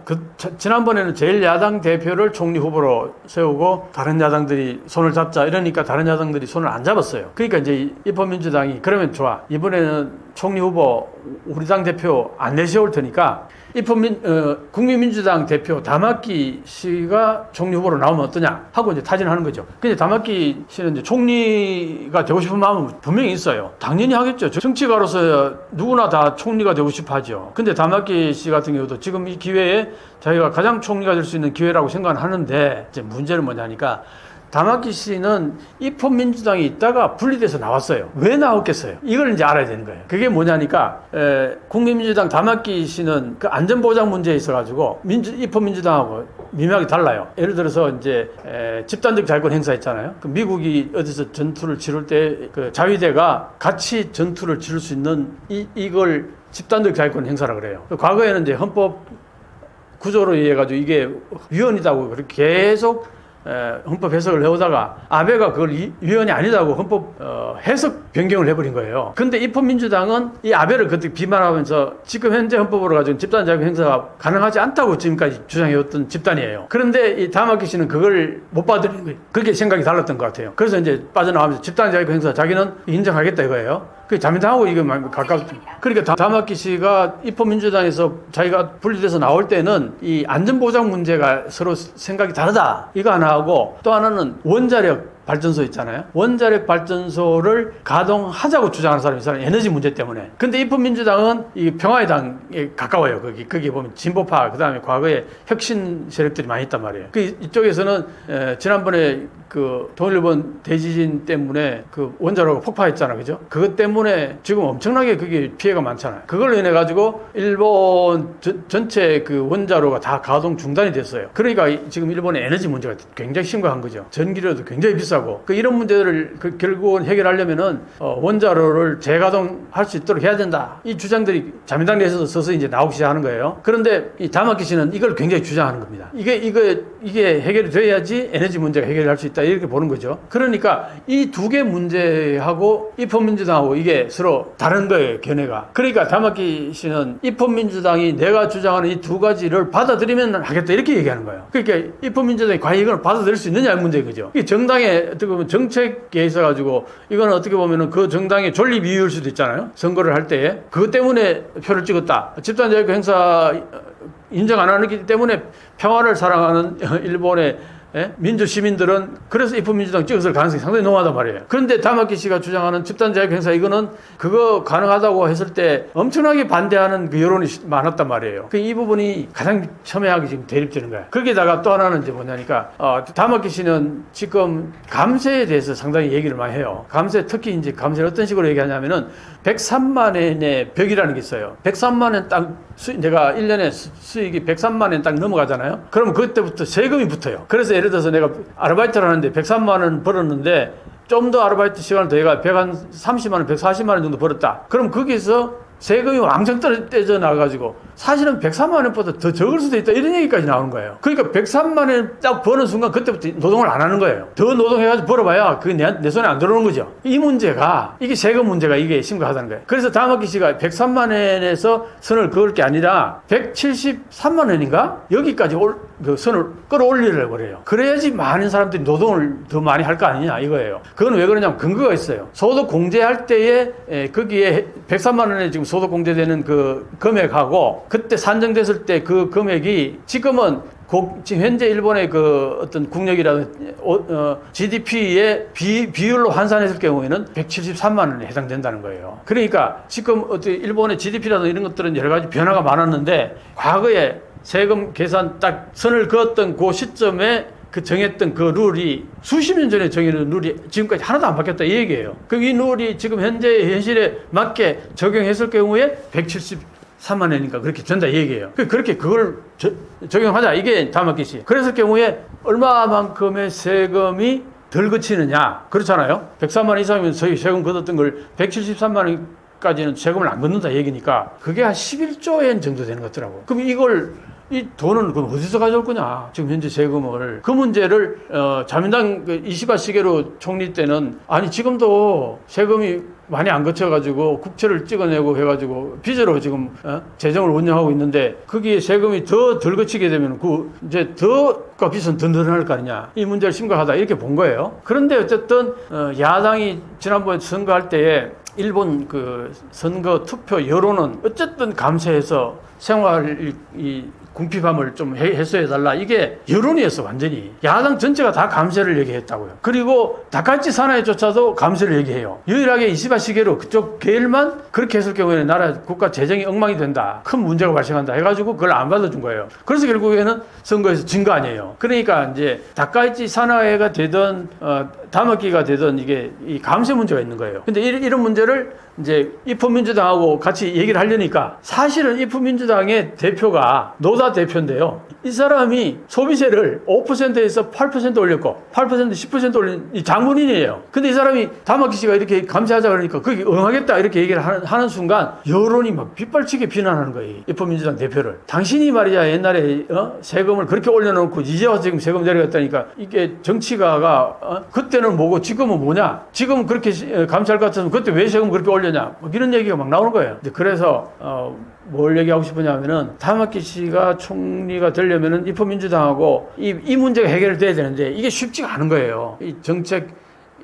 Speaker 1: 지난번에는 제1야당 대표를 총리 후보로 세우고 다른 야당들이 손을 잡자 이러니까 다른 야당들이 손을 안 잡았어요. 그러니까 이제 입헌민주당이 그러면 좋아, 이번에는 총리 후보 우리 당 대표 안 내세울 테니까 국민민주당 대표 다마키 씨가 총리 후보로 나오면 어떠냐 하고 이제 타진하는 거죠. 근데 다마키 씨는 이제 총리가 되고 싶은 마음은 분명히 있어요. 당연히 하겠죠. 정치가로서 누구나 다 총리가 되고 싶어 하죠. 근데 다마키 씨 같은 경우도 지금 이 기회에 자기가 가장 총리가 될 수 있는 기회라고 생각을 하는데, 이제 문제는 뭐냐니까, 다마키 씨는 입헌민주당이 있다가 분리돼서 나왔어요. 왜 나왔겠어요? 이걸 이제 알아야 되는 거예요. 그게 뭐냐니까, 국민민주당 다마키 씨는 그 안전보장 문제에 있어가지고 입헌민주당하고 미묘하게 달라요. 예를 들어서 이제 집단적 자위권 행사 있잖아요. 그 미국이 어디서 전투를 치를 때 그 자위대가 같이 전투를 치를 수 있는 이걸 집단적 자위권 행사라 그래요. 과거에는 이제 헌법 구조로 의해 가지고 이게 위헌이다고 그렇게 계속 헌법 해석을 해오다가 아베가 그걸 위헌이 아니다고 헌법 해석 변경을 해버린 거예요. 근데 입헌민주당은 이 아베를 그때 비판하면서 지금 현재 헌법으로 가지고 집단자격 행사가 가능하지 않다고 지금까지 주장해왔던 집단이에요. 그런데 이 다마키 씨는 그걸 못 받아들이는 거예요. 그게 생각이 달랐던 것 같아요. 그래서 이제 빠져나가면서 집단자격 행사 자기는 인정하겠다 이거예요. 그 자민당하고 이거 가깝죠. 그러니까 다마키 씨가 입헌민주당에서 자기가 분리돼서 나올 때는 이 안전보장 문제가 서로 생각이 다르다, 이거 하나 하고, 또 하나는 원자력 발전소 있잖아요. 원자력 발전소를 가동하자고 주장하는 사람이 있어요. 에너지 문제 때문에. 근데 입헌민주당은 이 평화의 가까워요. 거기 보면 진보파, 그 다음에 과거에 혁신 세력들이 많이 있단 말이에요. 이쪽에서는 지난번에 그 동일본 대지진 때문에 그 원자로가 폭파했잖아, 그죠? 그것 때문에 지금 엄청나게 그게 피해가 많잖아요. 그걸로 인해 가지고 일본 전체 그 원자로가 다 가동 중단이 됐어요. 그러니까 지금 일본의 에너지 문제가 굉장히 심각한 거죠. 전기료도 굉장히 비싸. 비싸고 이런 문제를 결국은 해결하려면은 원자로를 재가동할 수 있도록 해야 된다. 이 주장들이 자민당 내에서도 서서히 이제 나오기 시작하는 거예요. 그런데 이 다마키 씨는 이걸 굉장히 주장하는 겁니다. 이게 해결이 돼야지 에너지 문제가 해결할 수 있다 이렇게 보는 거죠. 그러니까 이 두 개 문제하고 입헌민주당하고 이게 서로 다른 거예요, 견해가. 그러니까 다마키 씨는 입헌민주당이 내가 주장하는 이 두 가지를 받아들이면 하겠다 이렇게 얘기하는 거예요. 그러니까 입헌민주당이 과연 이걸 받아들일 수 있느냐의 문제인 거죠. 이 정당에 어떻게 보면 정책에 있어가지고 이거는 어떻게 보면은 그 정당의 존립 이유일 수도 있잖아요. 선거를 할 때에 그것 때문에 표를 찍었다. 집단자유권 행사 인정 안 하기 때문에 평화를 사랑하는 일본의 민주 시민들은 그래서 입헌민주당 찍었을 가능성이 상당히 높아단 말이에요. 그런데 다마키 씨가 주장하는 집단자유권 행사 이거는 그거 가능하다고 했을 때 엄청나게 반대하는 그 여론이 많았단 말이에요. 이 부분이 가장 첨예하게 지금 대립되는 거예요. 거기다가 또 하나는 이제 뭐냐니까 다마키 씨는 지금 감세에 대해서 상당히 얘기를 많이 해요. 감세 특히 이제 감세를 어떤 식으로 얘기하냐면은 103만 원의 벽이라는 게 있어요. 103만 원 딱 내가 1년에 수익이 103만 원 딱 넘어가잖아요. 그러면 그때부터 세금이 붙어요. 그래서 예를 들어서 내가 아르바이트를 하는데 103만 원 벌었는데 좀 더 아르바이트 시간을 더 해가 130만 원, 140만 원 정도 벌었다. 그럼 거기서 세금이 왕창 떼져 나가가지고 사실은 103만 원보다 더 적을 수도 있다 이런 얘기까지 나오는 거예요. 그러니까 103만 원 딱 버는 순간 그때부터 노동을 안 하는 거예요. 더 노동해가지고 벌어봐야 그게 내 손에 안 들어오는 거죠. 이 문제가 이게 세금 문제가 이게 심각하다는 거예요. 그래서 다마키 씨가 103만 원에서 선을 그을 게 아니라 173만 원인가 여기까지 그 선을 끌어올리려고 그래요. 그래야지 많은 사람들이 노동을 더 많이 할 거 아니냐 이거예요. 그건 왜 그러냐면 근거가 있어요. 소득 공제할 때에 거기에 103만 원에 지금 소득 공제되는 그 금액하고 그때 산정됐을 때 그 금액이 지금은 지금 현재 일본의 그 어떤 국력이라든 GDP의 비율로 환산했을 경우에는 173만 원에 해당된다는 거예요. 그러니까 지금 어떻게 일본의 GDP라든 이런 것들은 여러 가지 변화가 많았는데 과거에 세금 계산 딱 선을 그었던 그 시점에 그 정했던 그 룰이 수십 년 전에 정해놓은 룰이 지금까지 하나도 안 바뀌었다 이 얘기예요. 그럼 이 룰이 지금 현실에 맞게 적용했을 경우에 173만 원이니까 그렇게 된다 이 얘기예요. 그렇게 그걸 적용하자 이게 다마키 씨. 그랬을 경우에 얼마만큼의 세금이 덜 그치느냐 그렇잖아요. 103만 원 이상이면 저희 세금 걷었던 걸 173만 원까지는 세금을 안 걷는다 얘기니까 그게 한 11조엔 정도 되는 것 같더라고. 그럼 이 돈은 그럼 어디서 가져올 거냐? 지금 현재 세금을. 그 문제를, 자민당 이시바 시게루 총리 때는, 아니, 지금도 세금이 많이 안 거쳐가지고 국채를 찍어내고 해가지고 빚으로 지금, 재정을 운영하고 있는데, 거기에 세금이 더 덜 거치게 되면 이제 더가 빚은 더 늘어날 거 아니냐? 이 문제를 심각하다. 이렇게 본 거예요. 그런데 어쨌든, 야당이 지난번에 선거할 때에 일본 그 선거 투표 여론은 어쨌든 감세해서 생활 궁핍함을 좀 해소해달라. 이게 여론이었어, 완전히. 야당 전체가 다 감세를 얘기했다고요. 그리고 다카이치 사나이조차도 감세를 얘기해요. 유일하게 이시바 시게루 그쪽 계열만 그렇게 했을 경우에는 나라 국가 재정이 엉망이 된다. 큰 문제가 발생한다. 해가지고 그걸 안 받아준 거예요. 그래서 결국에는 선거에서 진 거 아니에요. 그러니까 이제 다카이치 사나이가 되든, 다마키가 되든 이게 이 감세 문제가 있는 거예요. 근데 이런 문제를 이제 입헌민주당하고 같이 얘기를 하려니까 사실은 입헌민주당의 대표가 노다 대표인데요. 이 사람이 소비세를 5%에서 8% 올렸고 8% 10% 올린 이 장본인이에요. 근데 이 사람이 다마키 씨가 이렇게 감세하자 그러니까 거기 응하겠다 이렇게 얘기를 하는 순간 여론이 막 빗발치게 비난하는 거예요. 입헌민주당 대표를. 당신이 말이야 옛날에 세금을 그렇게 올려놓고 이제 와서 지금 세금 내려갔다니까 이게 정치가가 그때는 뭐고 지금은 뭐냐? 지금 그렇게 감세할 것 같으면 그때 왜 세금 그렇게 올렸냐? 뭐 이런 얘기가 막 나오는 거예요. 그래서 뭘 얘기하고 싶으냐면은 다마키 씨가 총리가 되려면은 입헌민주당하고 이 문제가 해결돼야 되는데 이게 쉽지가 않은 거예요. 이 정책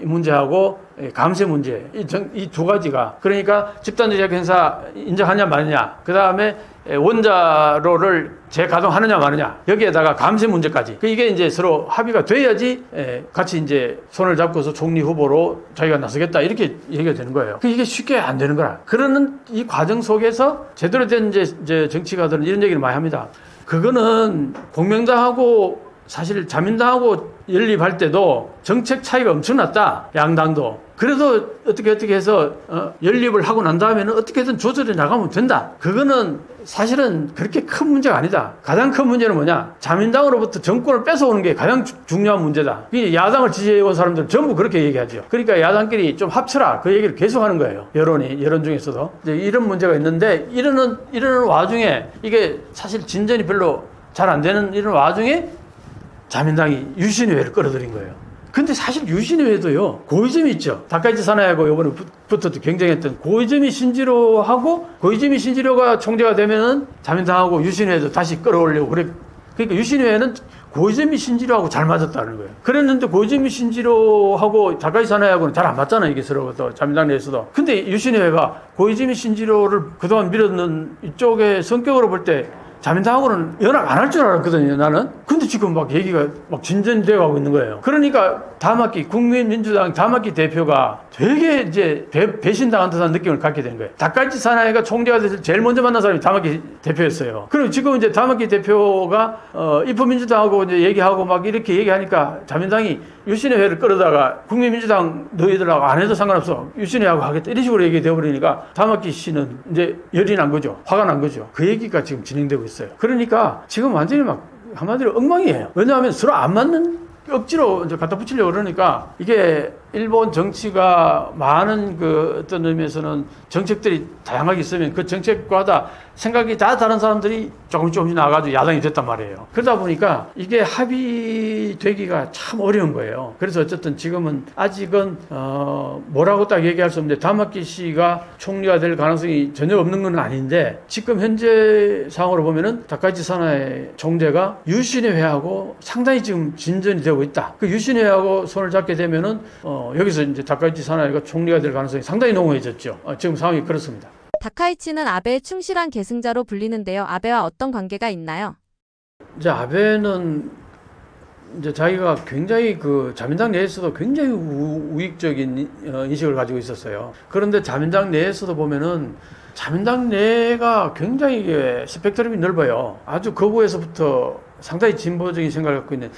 Speaker 1: 문제하고 감세 문제 이 두 가지가 그러니까 집단주의적 행사 인정하냐 마느냐 그 다음에 원자로를 재가동하느냐 마느냐 여기에다가 감세 문제까지 이게 이제 서로 합의가 돼야지 같이 이제 손을 잡고서 총리 후보로 자기가 나서겠다 이렇게 얘기가 되는 거예요. 이게 쉽게 안 되는 거라. 그러는 이 과정 속에서 제대로 된 이제 정치가들은 이런 얘기를 많이 합니다. 그거는 공명당하고 사실 자민당하고 연립할 때도 정책 차이가 엄청났다. 양당도. 그래도 어떻게 해서 연립을 하고 난 다음에는 어떻게든 조절해 나가면 된다. 그거는 사실은 그렇게 큰 문제가 아니다. 가장 큰 문제는 뭐냐? 자민당으로부터 정권을 뺏어오는 게 가장 중요한 문제다. 야당을 지지해온 사람들은 전부 그렇게 얘기하죠. 그러니까 야당끼리 좀 합쳐라. 그 얘기를 계속하는 거예요. 여론 중에서도 이제 이런 문제가 있는데 이러는 와중에 이게 사실 진전이 별로 잘 안 되는 이런 와중에 자민당이 유신의회를 끌어들인 거예요. 근데 사실 유신의회도요, 고이점이 있죠. 다카이치 사나이하고 이번에 붙어도 경쟁했던 고이즈미 신지로가 총재가 되면은 자민당하고 유신의회도 다시 끌어올리고 그래. 그러니까 유신의회는 고이즈미 신지로하고 잘 맞았다는 거예요. 그랬는데 고이즈미 신지로하고 다카이치 사나이하고는 잘 안 맞잖아요. 이게 서로 또 자민당 내에서도. 근데 유신의회가 고이즈미 신지로를 그동안 밀었는 이쪽의 성격으로 볼 때 자민당하고는 연합 안 할 줄 알았거든요, 나는. 근데 지금 막 얘기가 막 진전되어 가고 있는 거예요. 그러니까 다마키, 국민민주당 다마키 대표가 되게 이제 배신당한 듯한 느낌을 갖게 된 거예요. 다카이치 사나이가 총재가 돼서 제일 먼저 만난 사람이 다마키 대표였어요. 그리고 지금 이제 다마키 대표가, 입헌민주당하고 이제 얘기하고 막 이렇게 얘기하니까 자민당이 유신의회를 끌어다가 국민민주당 너희들하고 안 해도 상관없어. 유신회하고 하겠다. 이런 식으로 얘기 되어버리니까 다마키 씨는 이제 열이 난 거죠. 화가 난 거죠. 그 얘기가 지금 진행되고 있어요. 그러니까 지금 완전히 막 한마디로 엉망이에요. 왜냐하면 서로 안 맞는 억지로 이제 갖다 붙이려고 그러니까 이게 일본 정치가 많은 그 어떤 의미에서는 정책들이 다양하게 있으면 그 정책과다 생각이 다 다른 사람들이 조금씩 나와가지고 야당이 됐단 말이에요. 그러다 보니까 이게 합의되기가 참 어려운 거예요. 그래서 어쨌든 지금은 아직은 뭐라고 딱 얘기할 수 없는데 다마키 씨가 총리가 될 가능성이 전혀 없는 건 아닌데 지금 현재 상황으로 보면은 다카이치 사나이 총재가 유신회하고 상당히 지금 진전이 되고 있다. 그 유신회하고 손을 잡게 되면은 여기서 이제 다카이치 사나이가 총리가 될 가능성이 상당히 농후해졌죠. 지금 상황이 그렇습니다.
Speaker 2: 다카이치는 아베의 충실한 계승자로 불리는데요. 아베와 어떤 관계가 있나요?
Speaker 1: 이제 아베는 이제 자기가 굉장히 그 자민당 내에서도 굉장히 우익적인 인식을 가지고 있었어요. 그런데 자민당 내에서도 보면은 자민당 내가 굉장히 스펙트럼이 넓어요. 아주 거구에서부터 상당히 진보적인 생각을 갖고 있는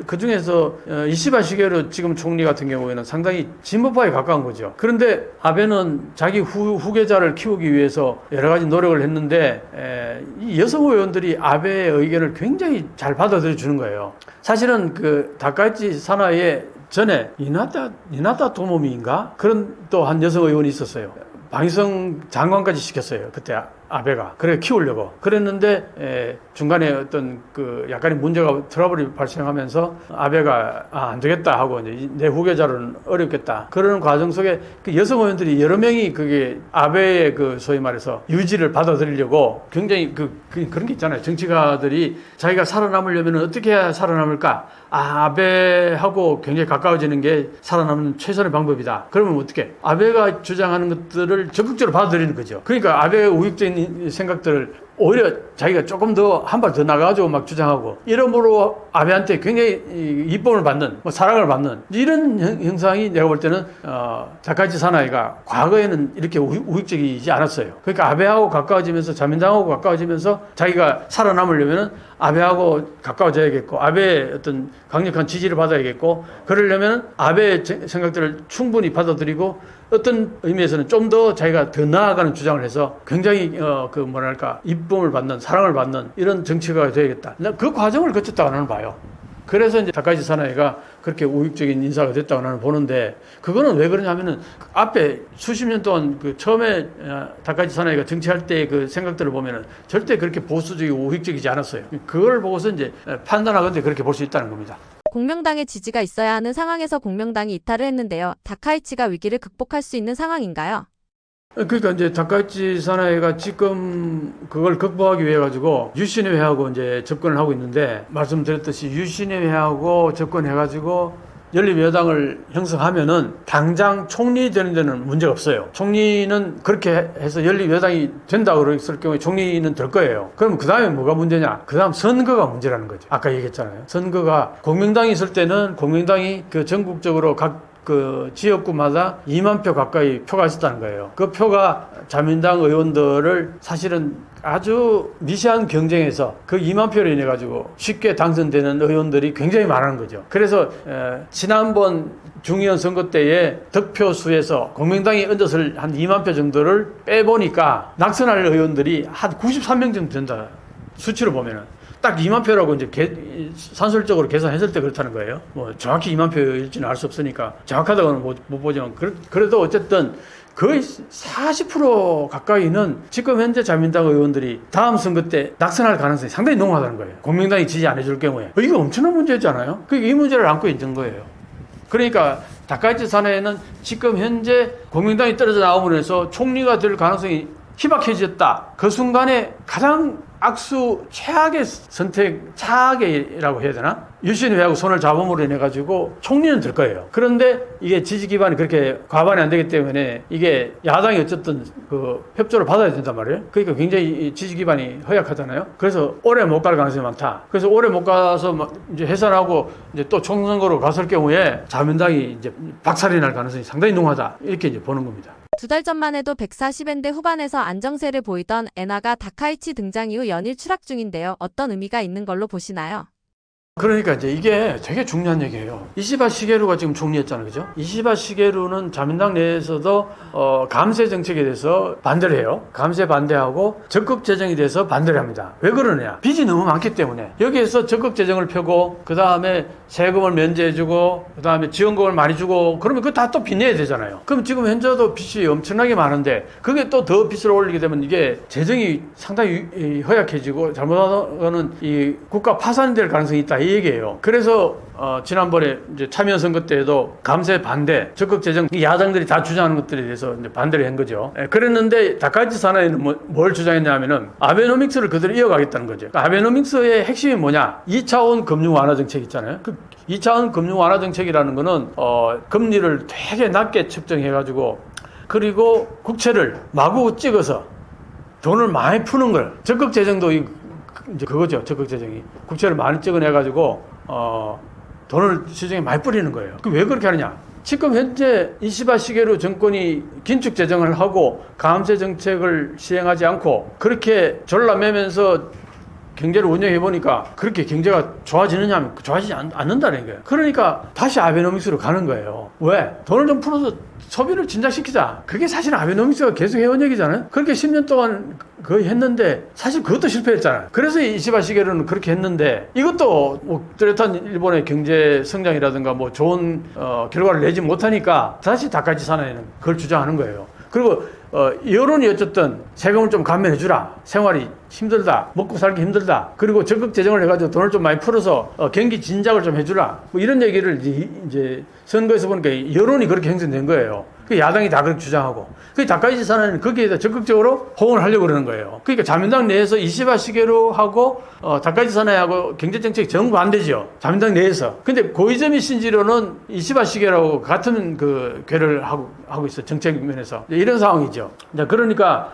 Speaker 1: 그 중에서 이시바 시게루 지금 총리 같은 경우에는 상당히 진보파에 가까운 거죠. 그런데 아베는 자기 후계자를 키우기 위해서 여러 가지 노력을 했는데 이 여성 의원들이 아베의 의견을 굉장히 잘 받아들여 주는 거예요. 사실은 그 다카이치 사나이의 전에 이나타 도모미인가 그런 또 한 여성 의원이 있었어요. 방위성 장관까지 시켰어요. 그때 아베가. 그래 키우려고. 그랬는데 중간에 어떤 그 약간의 문제가 트러블이 발생하면서 아베가 안 되겠다 하고 이제 내 후계자로는 어렵겠다. 그러는 과정 속에 그 여성 의원들이 여러 명이 그게 아베의 그 소위 말해서 유지를 받아들이려고 굉장히 그런 게 있잖아요. 정치가들이 자기가 살아남으려면 어떻게 해야 살아남을까? 아베하고 굉장히 가까워지는 게 살아남는 최선의 방법이다. 그러면 어떻게? 아베가 주장하는 것들을 적극적으로 받아들이는 거죠. 그러니까 아베의 우익적인 생각들을 오히려 자기가 조금 더 한 발 더 나가가지고 막 주장하고 이러므로 아베한테 굉장히 이쁨을 받는 사랑을 받는 이런 형상이 내가 볼 때는 다카이치 사나이가 과거에는 이렇게 우익적이지 않았어요. 그러니까 아베하고 가까워지면서 자민당하고 가까워지면서 자기가 살아남으려면 아베하고 가까워져야겠고 아베의 어떤 강력한 지지를 받아야겠고 그러려면 아베의 생각들을 충분히 받아들이고 어떤 의미에서는 좀 더 자기가 더 나아가는 주장을 해서 굉장히 이쁨을 받는 사랑을 받는 이런 정치가 되야겠다. 그 과정을 거쳤다고 나는 봐요. 그래서 이제 다카이치 사나이가 그렇게 우익적인 인사가 됐다고 나는 보는데 그거는 왜 그러냐면은 앞에 수십 년 동안 그 처음에 다카이치 사나이가 정치할 때 그 생각들을 보면은 절대 그렇게 보수적이고 우익적이지 않았어요. 그걸 보고서 이제 판단하건대 그렇게 볼 수 있다는 겁니다.
Speaker 2: 공명당의 지지가 있어야 하는 상황에서 공명당이 이탈을 했는데요. 다카이치가 위기를 극복할 수 있는 상황인가요?
Speaker 1: 그러니까 이제 다카이치 사나이가 지금 그걸 극복하기 위해 가지고 유신회하고 이제 접근을 하고 있는데 말씀드렸듯이 유신회하고 접근해가지고 연립여당을 형성하면은 당장 총리 되는 데는 문제가 없어요. 총리는 그렇게 해서 연립여당이 된다고 그랬을 경우에 총리는 될 거예요. 그럼 그 다음에 뭐가 문제냐? 그 다음 선거가 문제라는 거죠. 아까 얘기했잖아요. 선거가 공명당이 있을 때는 공명당이 그 전국적으로 각 그 지역구마다 2만 표 가까이 표가 있었다는 거예요. 그 표가 자민당 의원들을 사실은 아주 미세한 경쟁에서 그 2만 표로 인해 가지고 쉽게 당선되는 의원들이 굉장히 많은 거죠. 그래서 지난번 중의원 선거 때에 득표수에서 공명당이 얹었을 한 2만 표 정도를 빼보니까 낙선할 의원들이 한 93명 정도 된다. 수치로 보면은. 딱 2만 표라고 이제 산술적으로 계산했을 때 그렇다는 거예요. 뭐 정확히 2만 표일지는 알 수 없으니까 정확하다고는 못 보지만 그래도 어쨌든 거의 40% 가까이는 지금 현재 자민당 의원들이 다음 선거 때 낙선할 가능성이 상당히 농후하다는 거예요. 공명당이 지지 안 해줄 경우에. 이거 엄청난 문제잖아요. 그러니까 이 문제를 안고 있는 거예요. 그러니까 다카이치 사내에는 지금 현재 공명당이 떨어져 나옴으로 해서 총리가 될 가능성이 희박해졌다. 그 순간에 가장 악수 최악의 선택, 차악이라고 해야 되나? 유신회하고 손을 잡음으로 인해 가지고 총리는 될 거예요. 그런데 이게 지지 기반이 그렇게 과반이 안 되기 때문에 이게 야당이 어쨌든 그 협조를 받아야 된단 말이에요. 그러니까 굉장히 지지 기반이 허약하잖아요. 그래서 오래 못 갈 가능성이 많다. 그래서 오래 못 가서 막 이제 해산하고 이제 또 총선거로 갔을 경우에 자민당이 이제 박살이 날 가능성이 상당히 농하다. 이렇게 이제 보는 겁니다.
Speaker 2: 2달 전만 해도 140엔대 후반에서 안정세를 보이던 엔화가 다카이치 등장 이후 연일 추락 중인데요. 어떤 의미가 있는 걸로 보시나요?
Speaker 1: 그러니까 이제 이게 되게 중요한 얘기예요. 이시바 시게루가 지금 총리했잖아요. 그죠? 이시바 시게루는 자민당 내에서도 감세 정책에 대해서 반대를 해요. 감세 반대하고 적극 재정에 대해서 반대를 합니다. 왜 그러냐? 빚이 너무 많기 때문에. 여기에서 적극 재정을 펴고 그다음에 세금을 면제해주고 그다음에 지원금을 많이 주고 그러면 그거 다 또 빚내야 되잖아요. 그럼 지금 현재도 빚이 엄청나게 많은데 그게 또 더 빚을 올리게 되면 이게 재정이 상당히 허약해지고 잘못하면 이 국가 파산이 될 가능성이 있다. 이 얘기예요. 그래서 지난번에 이제 참여 선거 때에도 감세 반대, 적극 재정 야당들이 다 주장하는 것들에 대해서 이제 반대를 한 거죠. 그랬는데 다카이치 사나이는 뭘 주장했냐면은 아베노믹스를 그대로 이어가겠다는 거죠. 아베노믹스의 핵심이 뭐냐? 2차원 금융 완화 정책 있잖아요. 그 2차원 금융 완화 정책이라는 거는 금리를 되게 낮게 측정해가지고 그리고 국채를 마구 찍어서 돈을 많이 푸는 걸 적극 재정도 이제 그거죠. 적극 재정이 국채를 많이 찍어내가지고 돈을 시중에 많이 뿌리는 거예요. 그 왜 그렇게 하느냐? 지금 현재 이시바 시게루 정권이 긴축 재정을 하고 감세 정책을 시행하지 않고 그렇게 졸라매면서 경제를 운영해 보니까 그렇게 경제가 좋아지느냐 하면 좋아지지 않는다는 거예요. 그러니까 다시 아베노믹스로 가는 거예요. 왜? 돈을 좀 풀어서 소비를 진작시키자. 그게 사실 아베노믹스가 계속 해온 얘기잖아요. 그렇게 10년 동안 거의 했는데 사실 그것도 실패했잖아요. 그래서 이시바 시게루는 그렇게 했는데 이것도 뭐 뚜렷한 일본의 경제 성장이라든가 뭐 좋은 결과를 내지 못하니까 다시 다카이치 사나이는 그걸 주장하는 거예요. 그리고 여론이 어쨌든 세금을 좀 감면해주라. 생활이 힘들다. 먹고 살기 힘들다. 그리고 적극 재정을 해가지고 돈을 좀 많이 풀어서 경기 진작을 좀 해주라. 뭐 이런 얘기를 이제 선거에서 보니까 여론이 그렇게 형성된 거예요. 그 야당이 다 그렇게 주장하고. 그 다카이치 사나이는 거기에 다 적극적으로 호응을 하려고 그러는 거예요. 그러니까 자민당 내에서 이시바 시게루하고 다카이치 사나이하고 경제정책이 정반대죠. 자민당 내에서. 근데 고이즈미 신지로는 이시바 시게루하고 같은 그 궤를 하고 있어. 정책 면에서. 이런 상황이죠. 그러니까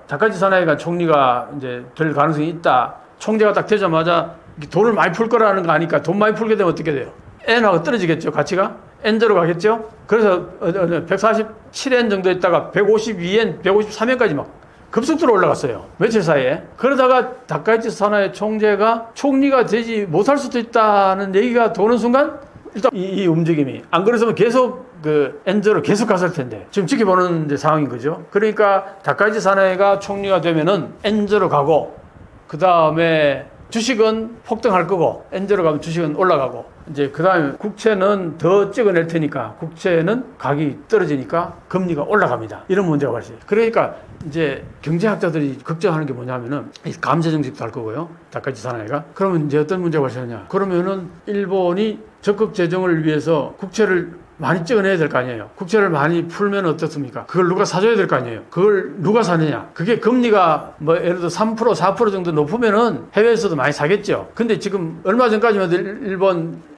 Speaker 1: 다카이치 사나이가 총리가 이제 될 가능성이 있다. 총재가 딱 되자마자 돈을 많이 풀 거라는 거 아니까 돈 많이 풀게 되면 어떻게 돼요? 엔화가 떨어지겠죠. 가치가? 엔저로 가겠죠. 그래서 147엔 정도 있다가 152엔, 153엔까지 막 급속도로 올라갔어요. 며칠 사이에. 그러다가 다카이치 사나이 총재가 총리가 되지 못할 수도 있다는 얘기가 도는 순간 일단 이 움직임이 안 그랬으면 계속 그 엔저로 계속 갔을 텐데 지금 지켜보는 이제 상황인 거죠. 그러니까 다카이치 사나이가 총리가 되면은 엔저로 가고 그 다음에 주식은 폭등할 거고 엔저로 가면 주식은 올라가고 이제 그 다음에 국채는 더 찍어낼 테니까 국채는 가격이 떨어지니까 금리가 올라갑니다. 이런 문제가 발생해요. 그러니까 이제 경제학자들이 걱정하는 게 뭐냐면은 감세 정책도 할 거고요. 다카이치 사나이가. 그러면 이제 어떤 문제가 발생하냐. 그러면은 일본이 적극 재정을 위해서 국채를 많이 찍어내야 될 거 아니에요. 국채를 많이 풀면 어떻습니까? 그걸 누가 사줘야 될 거 아니에요. 그걸 누가 사느냐. 그게 금리가 뭐 예를 들어 3%, 4% 정도 높으면은 해외에서도 많이 사겠죠. 근데 지금 얼마 전까지만 해도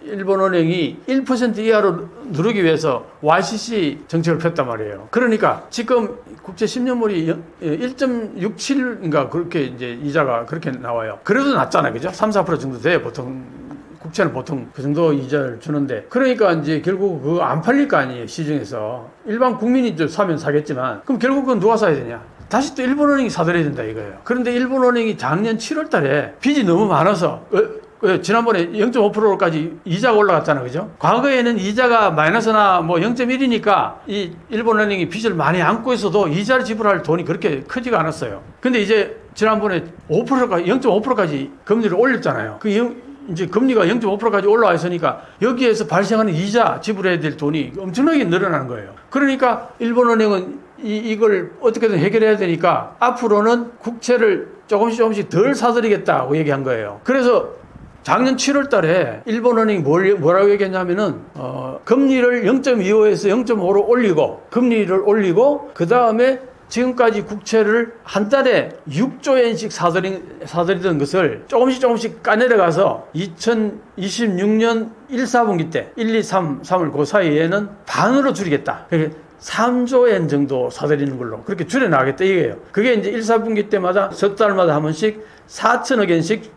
Speaker 1: 일본은행이 1% 이하로 누르기 위해서 YCC 정책을 폈단 말이에요. 그러니까 지금 국채 10년물이 1.67인가 그렇게 이제 이자가 그렇게 나와요. 그래도 낮잖아요. 그죠? 3, 4% 정도 돼요. 보통 국채는 보통 그 정도 이자를 주는데, 그러니까 이제 결국 그거 안 팔릴 거 아니에요, 시중에서. 일반 국민이 이제 사면 사겠지만, 그럼 결국 그건 누가 사야 되냐? 다시 또 일본은행이 사들여야 된다 이거예요. 그런데 일본은행이 작년 7월 달에 빚이 너무 많아서, 지난번에 0.5%까지 이자가 올라갔잖아, 그죠? 과거에는 이자가 마이너스나 뭐 0.1이니까 이 일본은행이 빚을 많이 안고 있어도 이자를 지불할 돈이 그렇게 크지가 않았어요. 근데 이제 지난번에 5%까지, 0.5%까지 금리를 올렸잖아요. 이제 금리가 0.5%까지 올라와 있으니까 여기에서 발생하는 이자 지불해야 될 돈이 엄청나게 늘어나는 거예요. 그러니까 일본은행은 이걸 어떻게든 해결해야 되니까 앞으로는 국채를 조금씩 덜 사들이겠다고 얘기한 거예요. 그래서 작년 7월 달에 일본은행이 뭐라고 얘기했냐면은, 금리를 0.25에서 0.5로 금리를 올리고, 그 다음에 지금까지 국채를 한 달에 6조 엔씩 사들이던 것을 조금씩 까내려가서 2026년 1, 4분기 때 1, 2, 3을 그 사이에는 반으로 줄이겠다. 그러니까 3조 엔 정도 사들이는 걸로 그렇게 줄여나가겠다 이거예요. 그게 이제 1, 4분기 때마다 석 달마다 한 번씩 4천억 엔씩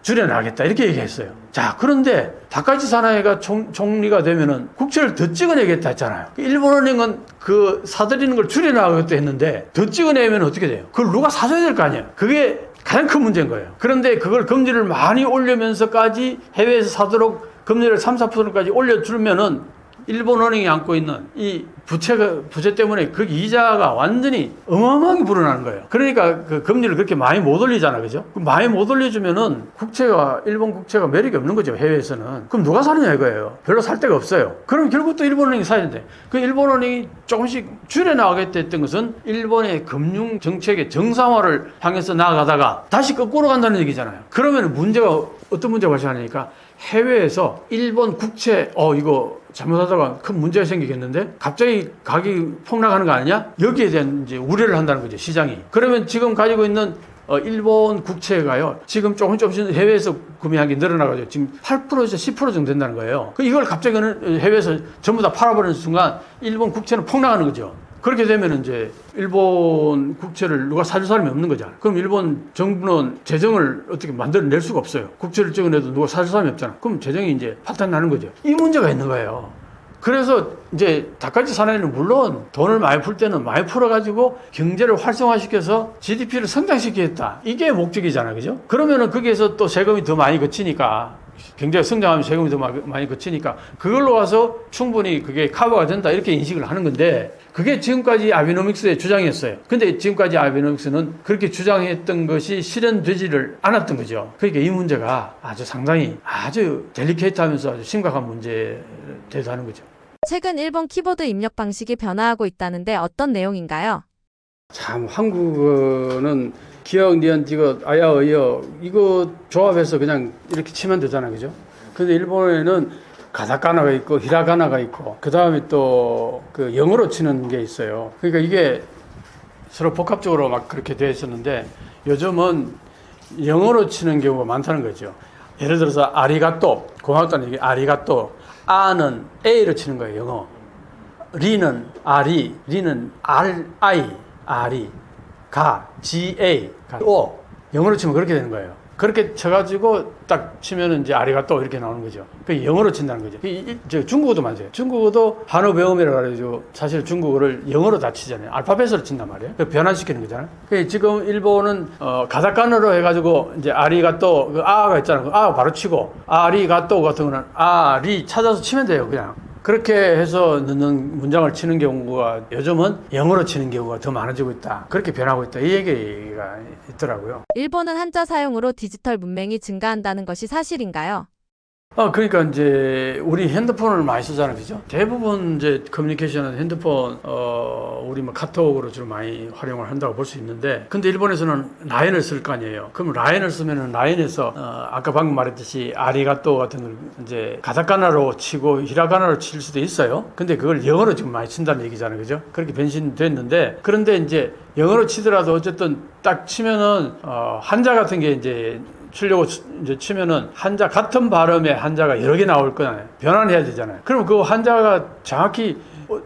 Speaker 1: 줄여나가겠다 이렇게 얘기했어요. 자, 그런데 다카이치 사나이가 총리가 되면은 국채를 더 찍어내겠다 했잖아요. 일본은행은 그 사들이는 걸 줄여나가겠다 했는데 더 찍어내면 어떻게 돼요? 그걸 누가 사줘야 될 거 아니에요. 그게 가장 큰 문제인 거예요. 그런데 그걸 금리를 많이 올리면서까지 해외에서 사도록 금리를 3, 4%까지 올려주면은 일본은행이 안고 있는 이 부채 때문에 그 이자가 완전히 어마어마하게 불어나는 거예요. 그러니까 그 금리를 그렇게 많이 못 올리잖아, 그죠? 많이 못 올려주면은 일본 국채가 매력이 없는 거죠, 해외에서는. 그럼 누가 사느냐 이거예요. 별로 살 데가 없어요. 그럼 결국 또 일본은행이 사야 되는데, 그 일본은행이 조금씩 줄여나가겠다 했던 것은 일본의 금융 정책의 정상화를 향해서 나아가다가 다시 거꾸로 간다는 얘기잖아요. 그러면 어떤 문제가 발생하니까 해외에서 일본 국채, 이거 잘못하다가 큰 문제가 생기겠는데 갑자기 가격이 폭락하는 거 아니냐? 여기에 대한 이제 우려를 한다는 거죠, 시장이. 그러면 지금 가지고 있는 일본 국채가요, 지금 조금씩 해외에서 구매한 게 늘어나가지고 지금 8%에서 10% 정도 된다는 거예요. 이걸 갑자기 해외에서 전부 다 팔아버리는 순간 일본 국채는 폭락하는 거죠. 그렇게 되면 이제 일본 국채를 누가 사줄 사람이 없는 거잖아. 그럼 일본 정부는 재정을 어떻게 만들어낼 수가 없어요. 국채를 찍어내도 누가 사줄 사람이 없잖아. 그럼 재정이 이제 파탄 나는 거죠. 이 문제가 있는 거예요. 그래서 이제 다카이치 사나이는 물론 돈을 많이 풀 때는 많이 풀어가지고 경제를 활성화시켜서 GDP를 성장시키겠다. 이게 목적이잖아, 그죠? 그러면은 거기에서 또 세금이 더 많이 거치니까, 경제가 성장하면 세금이 더 많이 거치니까 그걸로 와서 충분히 그게 커버가 된다 이렇게 인식을 하는 건데, 그게 지금까지 아베노믹스의 주장이었어요. 근데 지금까지 아베노믹스는 그렇게 주장했던 것이 실현되지를 않았던 거죠. 그러니까 이 문제가 상당히 아주 델리케이트하면서 아주 심각한 문제에 대두하는 거죠.
Speaker 2: 최근 일본 키보드 입력 방식이 변화하고 있다는데 어떤 내용인가요?
Speaker 1: 참, 한국어는 기억, 니은, 디귿, 아야, 어여 이거 조합해서 그냥 이렇게 치면 되잖아요, 그죠? 근데 일본에는 가타카나가 있고 히라가나가 있고 그 다음에 또 그 영어로 치는 게 있어요. 그러니까 이게 서로 복합적으로 막 그렇게 되어 있었는데 요즘은 영어로 치는 경우가 많다는 거죠. 예를 들어서 아리가또, 고맙다는 얘기, 아리가또. 아는 A로 치는 거예요, 영어. 리는 아리, 리는 R-I, 아리. 가, G-A, 오. 영어로 치면 그렇게 되는 거예요. 그렇게 쳐가지고 딱 치면은 이제 아리가또 이렇게 나오는 거죠. 그 영어로 친다는 거죠. 중국어도 맞아요. 중국어도 한어 배움이라 그래가지고 사실 중국어를 영어로 다 치잖아요. 알파벳으로 친단 말이에요. 그 변환시키는 거잖아요. 지금 일본은 가타카나로 해가지고 이제 아리가또 그 아가 있잖아요. 그 아 바로 치고 아리가또 같은 거는 아리 찾아서 치면 돼요, 그냥. 그렇게 해서 넣는 문장을 치는 경우가 요즘은 영어로 치는 경우가 더 많아지고 있다. 그렇게 변하고 있다. 이 얘기가 있더라고요.
Speaker 2: 일본은 한자 사용으로 디지털 문맹이 증가한다는 것이 사실인가요?
Speaker 1: 그러니까 이제 우리 핸드폰을 많이 쓰잖아요, 그죠? 대부분 이제 커뮤니케이션은 핸드폰, 우리 뭐 카톡으로 주로 많이 활용을 한다고 볼 수 있는데, 근데 일본에서는 라인을 쓸 거 아니에요. 그럼 라인을 쓰면은 라인에서 아까 방금 말했듯이 아리가또 같은 걸 이제 가타카나로 치고 히라가나로 칠 수도 있어요. 근데 그걸 영어로 지금 많이 친다는 얘기잖아요, 그죠? 그렇게 변신됐는데, 그런데 이제 영어로 치더라도 어쨌든 딱 치면은 한자 같은 게 이제 치려고 이제 치면은 한자 같은 발음의 한자가 여러 개 나올 거잖아요. 변환해야 되잖아요. 그럼 그 한자가 정확히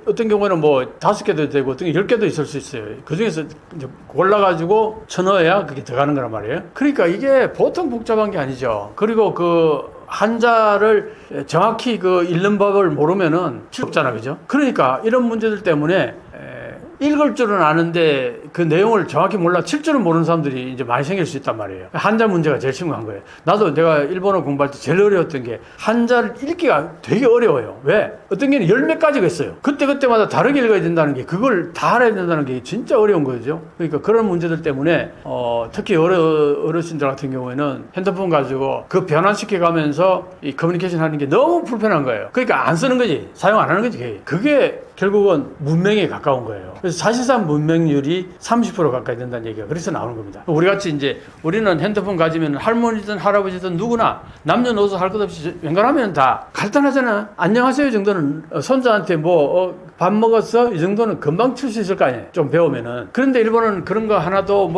Speaker 1: 어떤 경우에는 뭐 5개도 되고 어떤 게 10개도 있을 수 있어요. 그 중에서 이제 골라가지고 쳐넣어야 그게 들어가는 거란 말이에요. 그러니까 이게 보통 복잡한 게 아니죠. 그리고 그 한자를 정확히 그 읽는 법을 모르면은 없잖아, 그죠? 그러니까 이런 문제들 때문에 읽을 줄은 아는데 그 내용을 정확히 몰라 칠 줄은 모르는 사람들이 이제 많이 생길 수 있단 말이에요. 한자 문제가 제일 심각한 거예요. 나도 내가 일본어 공부할 때 제일 어려웠던 게 한자를 읽기가 되게 어려워요. 왜? 어떤 게는 열 몇 가지가 있어요. 그때마다 다르게 읽어야 된다는 게, 그걸 다 알아야 된다는 게 진짜 어려운 거죠. 그러니까 그런 문제들 때문에 특히 어르신들 같은 경우에는 핸드폰 가지고 그 변환시켜 가면서 이 커뮤니케이션 하는 게 너무 불편한 거예요. 그러니까 안 쓰는 거지, 사용 안 하는 거지. 그게 결국은 문맹에 가까운 거예요. 그래서 사실상 문맹률이 30% 가까이 된다는 얘기가 그래서 나오는 겁니다. 우리 같이 이제 우리는 핸드폰 가지면 할머니든 할아버지든 누구나 남녀노소 할 것 없이 웬간하면 다 간단하잖아. 안녕하세요 정도는 손자한테 밥 먹었어? 이 정도는 금방 칠 수 있을 거 아니에요. 좀 배우면은. 그런데 일본은 그런 거 하나도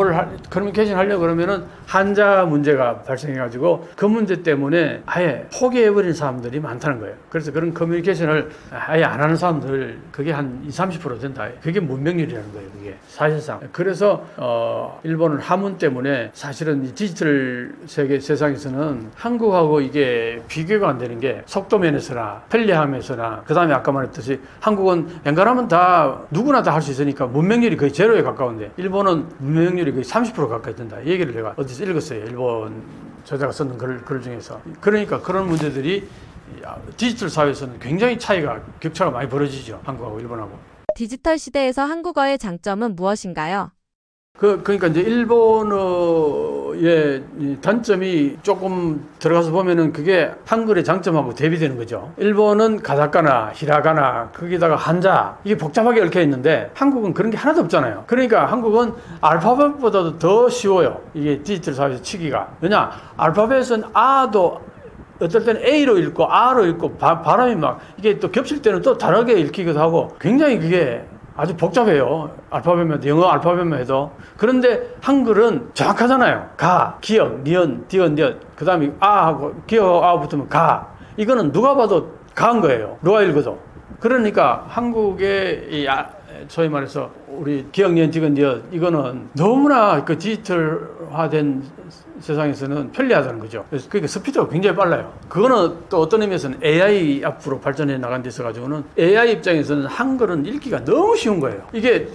Speaker 1: 커뮤니케이션 하려고 그러면은 한자 문제가 발생해가지고 그 문제 때문에 아예 포기해버린 사람들이 많다는 거예요. 그래서 그런 커뮤니케이션을 아예 안 하는 사람들, 그게 한 20, 30% 된다. 그게 문명률이라는 거예요, 그게. 사실상. 그래서, 일본은 한문 때문에 사실은 이 디지털 세상에서는 한국하고 이게 비교가 안 되는 게 속도 면에서나 편리함에서나, 그 다음에 아까 말했듯이 한국은 웬간하면 다 누구나 다 할 수 있으니까 문명률이 거의 제로에 가까운데 일본은 문명률이 거의 30% 가까이 된다. 이 얘기를 제가 어디서 읽었어요. 일본 저자가 썼는 글 중에서. 그러니까 그런 문제들이 디지털 사회에서는 굉장히 격차가 많이 벌어지죠. 한국하고 일본하고.
Speaker 2: 디지털 시대에서 한국어의 장점은 무엇인가요?
Speaker 1: 그러니까 이제 일본어의 단점이 조금 들어가서 보면은 그게 한글의 장점하고 대비되는 거죠. 일본은 가타카나, 히라가나, 거기다가 한자, 이게 복잡하게 얽혀 있는데 한국은 그런 게 하나도 없잖아요. 그러니까 한국은 알파벳보다도 더 쉬워요. 이게 디지털 사회에서 치기가. 왜냐? 알파벳은 아도 어떨 때는 A로 읽고 R로 읽고 발음이 막 이게 또 겹칠 때는 또 다르게 읽히기도 하고 굉장히 그게 아주 복잡해요. 알파벳만, 영어 알파벳만 해도. 그런데 한글은 정확하잖아요. 가, 기역, 니은, 디귿, 니은. 그 다음에 아하고, 기역하고 아 붙으면 가. 이거는 누가 봐도 가한 거예요. 누가 읽어도. 그러니까 한국의 소위 말해서 우리 기역, 니은, 디귿, 니은. 이거는 너무나 그 디지털화된 세상에서는 편리하다는 거죠. 그러니까 스피드가 굉장히 빨라요. 그거는 또 어떤 의미에서는 AI 앞으로 발전해 나간 데 있어가지고는 AI 입장에서는 한글은 읽기가 너무 쉬운 거예요. 이게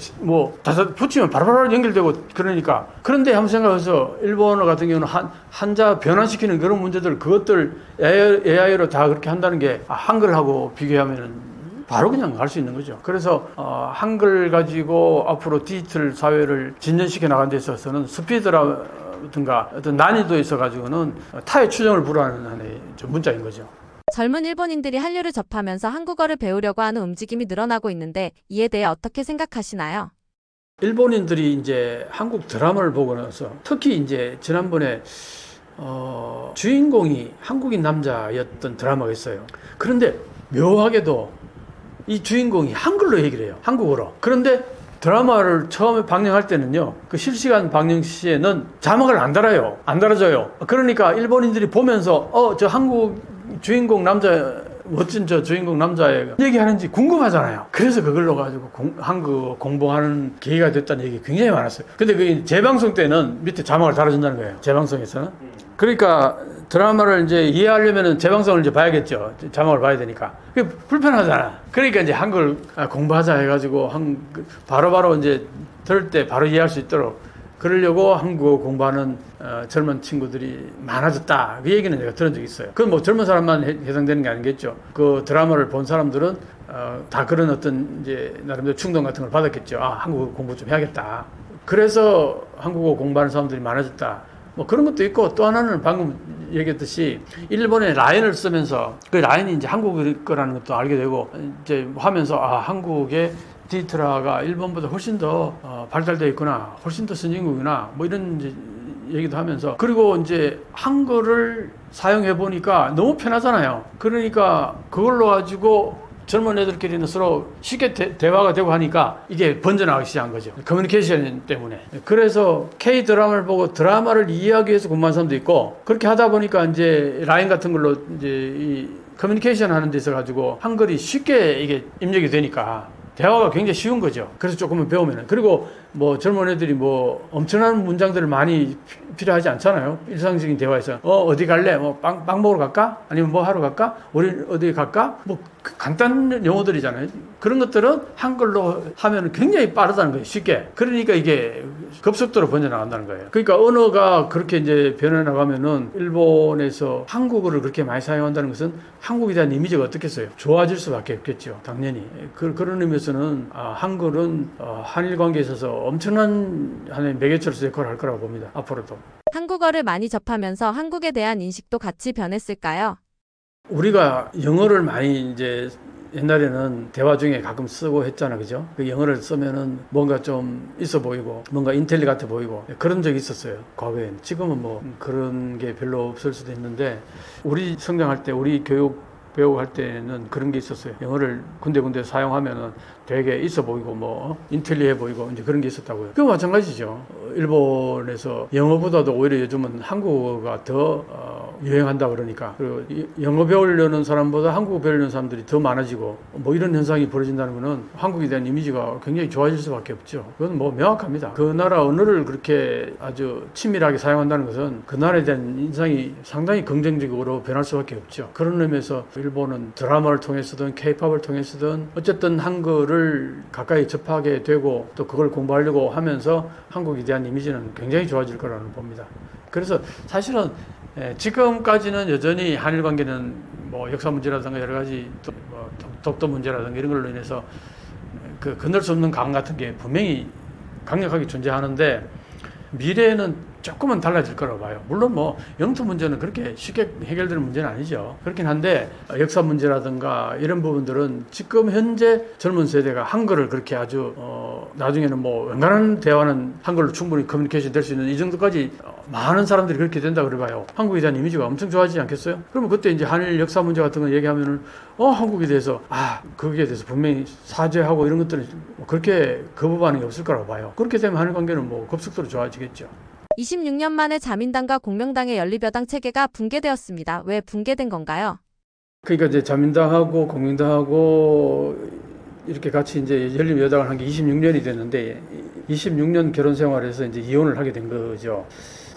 Speaker 1: 다섯 붙이면 바로바로 연결되고 그러니까. 그런데 한번 생각해서 일본어 같은 경우는 한자 변환시키는 그런 문제들, 그것들 AI로 다 그렇게 한다는 게 한글하고 비교하면은 바로 그냥 갈 수 있는 거죠. 그래서 한글 가지고 앞으로 디지털 사회를 진전시켜 나간 데 있어서는 스피드라든가 어떤 난이도에 있어 가지고는 타의 추정을 불허하는 하나의 문자인 거죠.
Speaker 2: 젊은 일본인들이 한류를 접하면서 한국어를 배우려고 하는 움직임이 늘어나고 있는데 이에 대해 어떻게 생각하시나요? 일본인들이
Speaker 1: 이제 한국 드라마를 보고 나서 특히 이제 지난번에 주인공이 한국인 남자였던 드라마가 있어요. 그런데 묘하게도 이 주인공이 한글로 얘기를 해요. 한국어로. 그런데 드라마를 처음에 방영할 때는요, 그 실시간 방영 시에는 자막을 안 달아요. 안 달아줘요. 그러니까 일본인들이 보면서, 저 한국 주인공 멋진 저 주인공 남자애 얘기하는지 궁금하잖아요. 그래서 그걸로 가지고 한국어 공부하는 계기가 됐다는 얘기 굉장히 많았어요. 근데 그 재방송 때는 밑에 자막을 달아준다는 거예요. 재방송에서는. 그러니까 드라마를 이제 이해하려면은 재방송을 이제 봐야겠죠. 자막을 봐야 되니까. 그게 불편하잖아. 그러니까 이제 한글 공부하자 해가지고 바로바로 이제 들을 때 바로 이해할 수 있도록 그러려고 한국어 공부하는 젊은 친구들이 많아졌다. 그 얘기는 내가 들은 적이 있어요. 그건 젊은 사람만 해당되는 게 아니겠죠. 그 드라마를 본 사람들은 다 그런 어떤 이제 나름대로 충동 같은 걸 받았겠죠. 한국어 공부 좀 해야겠다. 그래서 한국어 공부하는 사람들이 많아졌다. 그런 것도 있고, 또 하나는 방금 얘기했듯이 일본의 라인을 쓰면서 그 라인이 이제 한국 거라는 것도 알게 되고 이제 하면서 한국의 디지털화가 일본보다 훨씬 더 발달되어 있구나, 훨씬 더 선진국이구나, 이런 이제 얘기도 하면서, 그리고 이제 한글을 사용해 보니까 너무 편하잖아요. 그러니까 그걸로 가지고 젊은 애들끼리는 서로 쉽게 대화가 되고 하니까 이게 번져나가기 시작한 거죠. 커뮤니케이션 때문에. 그래서 K 드라마를 보고 드라마를 이해하기 위해서 공부하는 사람도 있고, 그렇게 하다 보니까 이제 라인 같은 걸로 이제 이 커뮤니케이션 하는 데 있어 가지고 한글이 쉽게 이게 입력이 되니까 대화가 굉장히 쉬운 거죠. 그래서 조금은 배우면은. 그리고 뭐 젊은 애들이 뭐 엄청난 문장들을 많이 필요하지 않잖아요. 일상적인 대화에서 어디 갈래? 뭐 빵 먹으러 갈까? 아니면 뭐 하러 갈까? 우리 어디 갈까? 뭐 간단한 용어들이잖아요. 그런 것들은 한글로 하면 굉장히 빠르다는 거예요. 쉽게. 그러니까 이게 급속도로 번져나간다는 거예요. 그러니까 언어가 그렇게 이제 변해나가면은 일본에서 한국어를 그렇게 많이 사용한다는 것은 한국에 대한 이미지가 어떻겠어요? 좋아질 수밖에 없겠죠. 당연히. 그런 의미에서는 한글은 한일 관계에 있어서 엄청난 하나의 매개체로서 역할을 할 거라고 봅니다. 앞으로도.
Speaker 2: 한국어를 많이 접하면서 한국에 대한 인식도 같이 변했을까요?
Speaker 1: 우리가 영어를 많이 이제 옛날에는 대화 중에 가끔 쓰고 했잖아, 그죠? 그 영어를 쓰면은 뭔가 좀 있어 보이고, 뭔가 인텔리 같아 보이고, 그런 적이 있었어요, 과거엔. 지금은 뭐 그런 게 별로 없을 수도 있는데, 우리 성장할 때, 우리 교육 배우고 할 때는 그런 게 있었어요. 영어를 군데군데 사용하면은 되게 있어 보이고, 뭐, 인텔리해 보이고, 이제 그런 게 있었다고요. 그거 마찬가지죠. 일본에서 영어보다도 오히려 요즘은 한국어가 더 유행한다 그러니까. 그리고 영어 배우려는 사람보다 한국어 배우려는 사람들이 더 많아지고, 뭐 이런 현상이 벌어진다는 거는 한국에 대한 이미지가 굉장히 좋아질 수밖에 없죠. 그건 뭐 명확합니다. 그 나라 언어를 그렇게 아주 친밀하게 사용한다는 것은 그 나라에 대한 인상이 상당히 긍정적으로 변할 수밖에 없죠. 그런 의미에서 일본은 드라마를 통해서든 케이팝을 통해서든 어쨌든 한글을 가까이 접하게 되고 또 그걸 공부하려고 하면서 한국에 대한 이미지는 굉장히 좋아질 거라고 봅니다. 그래서 사실은 지금까지는 여전히 한일 관계는 뭐 역사 문제라든가 여러 가지 뭐 독도 문제라든가 이런 걸로 인해서 그 건널 수 없는 강 같은 게 분명히 강력하게 존재하는데 미래에는 조금은 달라질 거라고 봐요. 물론 뭐 영토 문제는 그렇게 쉽게 해결되는 문제는 아니죠. 그렇긴 한데 역사 문제라든가 이런 부분들은 지금 현재 젊은 세대가 한글을 그렇게 아주 나중에는 뭐 웬간한 대화는 한글로 충분히 커뮤니케이션 될 수 있는 이 정도까지 많은 사람들이 그렇게 된다 그래 봐요. 한국에 대한 이미지가 엄청 좋아지지 않겠어요? 그러면 그때 이제 한일 역사 문제 같은 거 얘기하면은 한국에 대해서 거기에 대해서 분명히 사죄하고 이런 것들은 그렇게 거부 반응이 없을 거라고 봐요. 그렇게 되면 한일 관계는 뭐 급속도로 좋아지겠죠.
Speaker 2: 26년 만에 자민당과 공명당의 연립여당 체계가 붕괴되었습니다. 왜 붕괴된 건가요?
Speaker 1: 그러니까 이제 자민당하고 공민당하고 이렇게 같이 이제 연립여당을 한 게 26년이 됐는데 26년 결혼 생활에서 이제 이혼을 하게 된 거죠.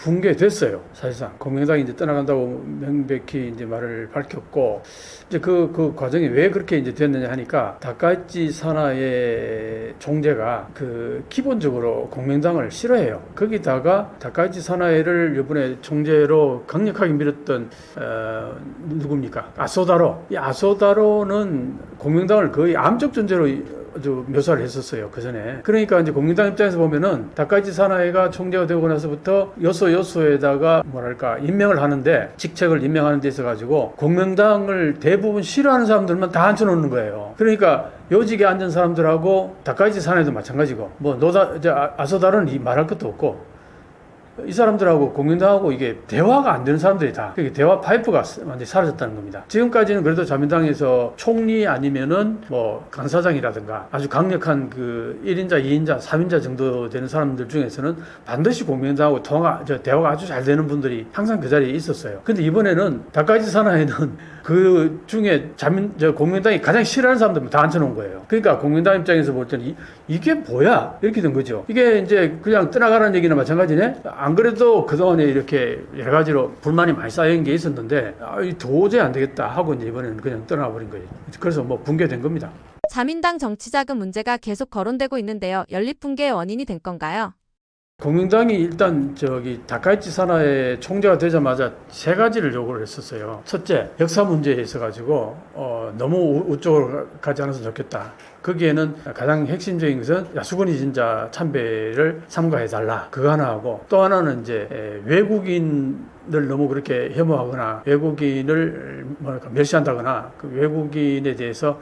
Speaker 1: 붕괴됐어요. 사실상 공명당이 이제 떠나간다고 명백히 이제 말을 밝혔고 이제 그 과정이 왜 그렇게 이제 됐느냐 하니까 다카이치 사나의 총재가 기본적으로 공명당을 싫어해요. 거기다가 다카이치 사나이를 이번에 총재로 강력하게 밀었던 누굽니까? 아소다로. 이 아소다로는 공명당을 거의 암적 존재로 아주 묘사를 했었어요. 그 전에. 그러니까 이제 공민당 입장에서 보면은 다카이치 사나이가 총재가 되고 나서부터 요소에다가 뭐랄까 임명을 하는데 직책을 임명하는 데 있어 가지고 공명당을 대부분 싫어하는 사람들만 다 앉혀놓는 거예요. 그러니까 요직에 앉은 사람들하고 다카이치 사나이도 마찬가지고 뭐 아소다로는 말할 것도 없고 이 사람들하고 공민당하고 이게 대화가 안 되는 사람들이다. 그게 대화 파이프가 완전히 사라졌다는 겁니다. 지금까지는 그래도 자민당에서 총리 아니면은 뭐 간사장이라든가 아주 강력한 1인자, 2인자, 3인자 정도 되는 사람들 중에서는 반드시 공민당하고 대화가 아주 잘 되는 분들이 항상 그 자리에 있었어요. 근데 이번에는 다카이치 사나이는 그 중에 공민당이 가장 싫어하는 사람들만 다 앉혀놓은 거예요. 그러니까 공민당 입장에서 볼 때는 이게 뭐야? 이렇게 된 거죠. 이게 이제 그냥 떠나가라는 얘기나 마찬가지네? 안 그래도 그동안에 이렇게 여러 가지로 불만이 많이 쌓인 게 있었는데 도저히 안 되겠다 하고 이제 이번에는 그냥 떠나버린 거예요. 그래서 뭐 붕괴된 겁니다.
Speaker 2: 자민당 정치자금 문제가 계속 거론되고 있는데요. 연립 붕괴의 원인이 된 건가요?
Speaker 1: 공명당이 일단 다카이치 사나의 총재가 되자마자 세 가지를 요구를 했었어요. 첫째, 역사 문제에 있어가지고 너무 우쪽으로 가지 않아서 좋겠다. 거기에는 가장 핵심적인 것은 야스쿠니 진자 참배를 삼가해달라. 그거 하나 하고 또 하나는 이제 외국인을 너무 그렇게 혐오하거나 외국인을 멸시한다거나 그 외국인에 대해서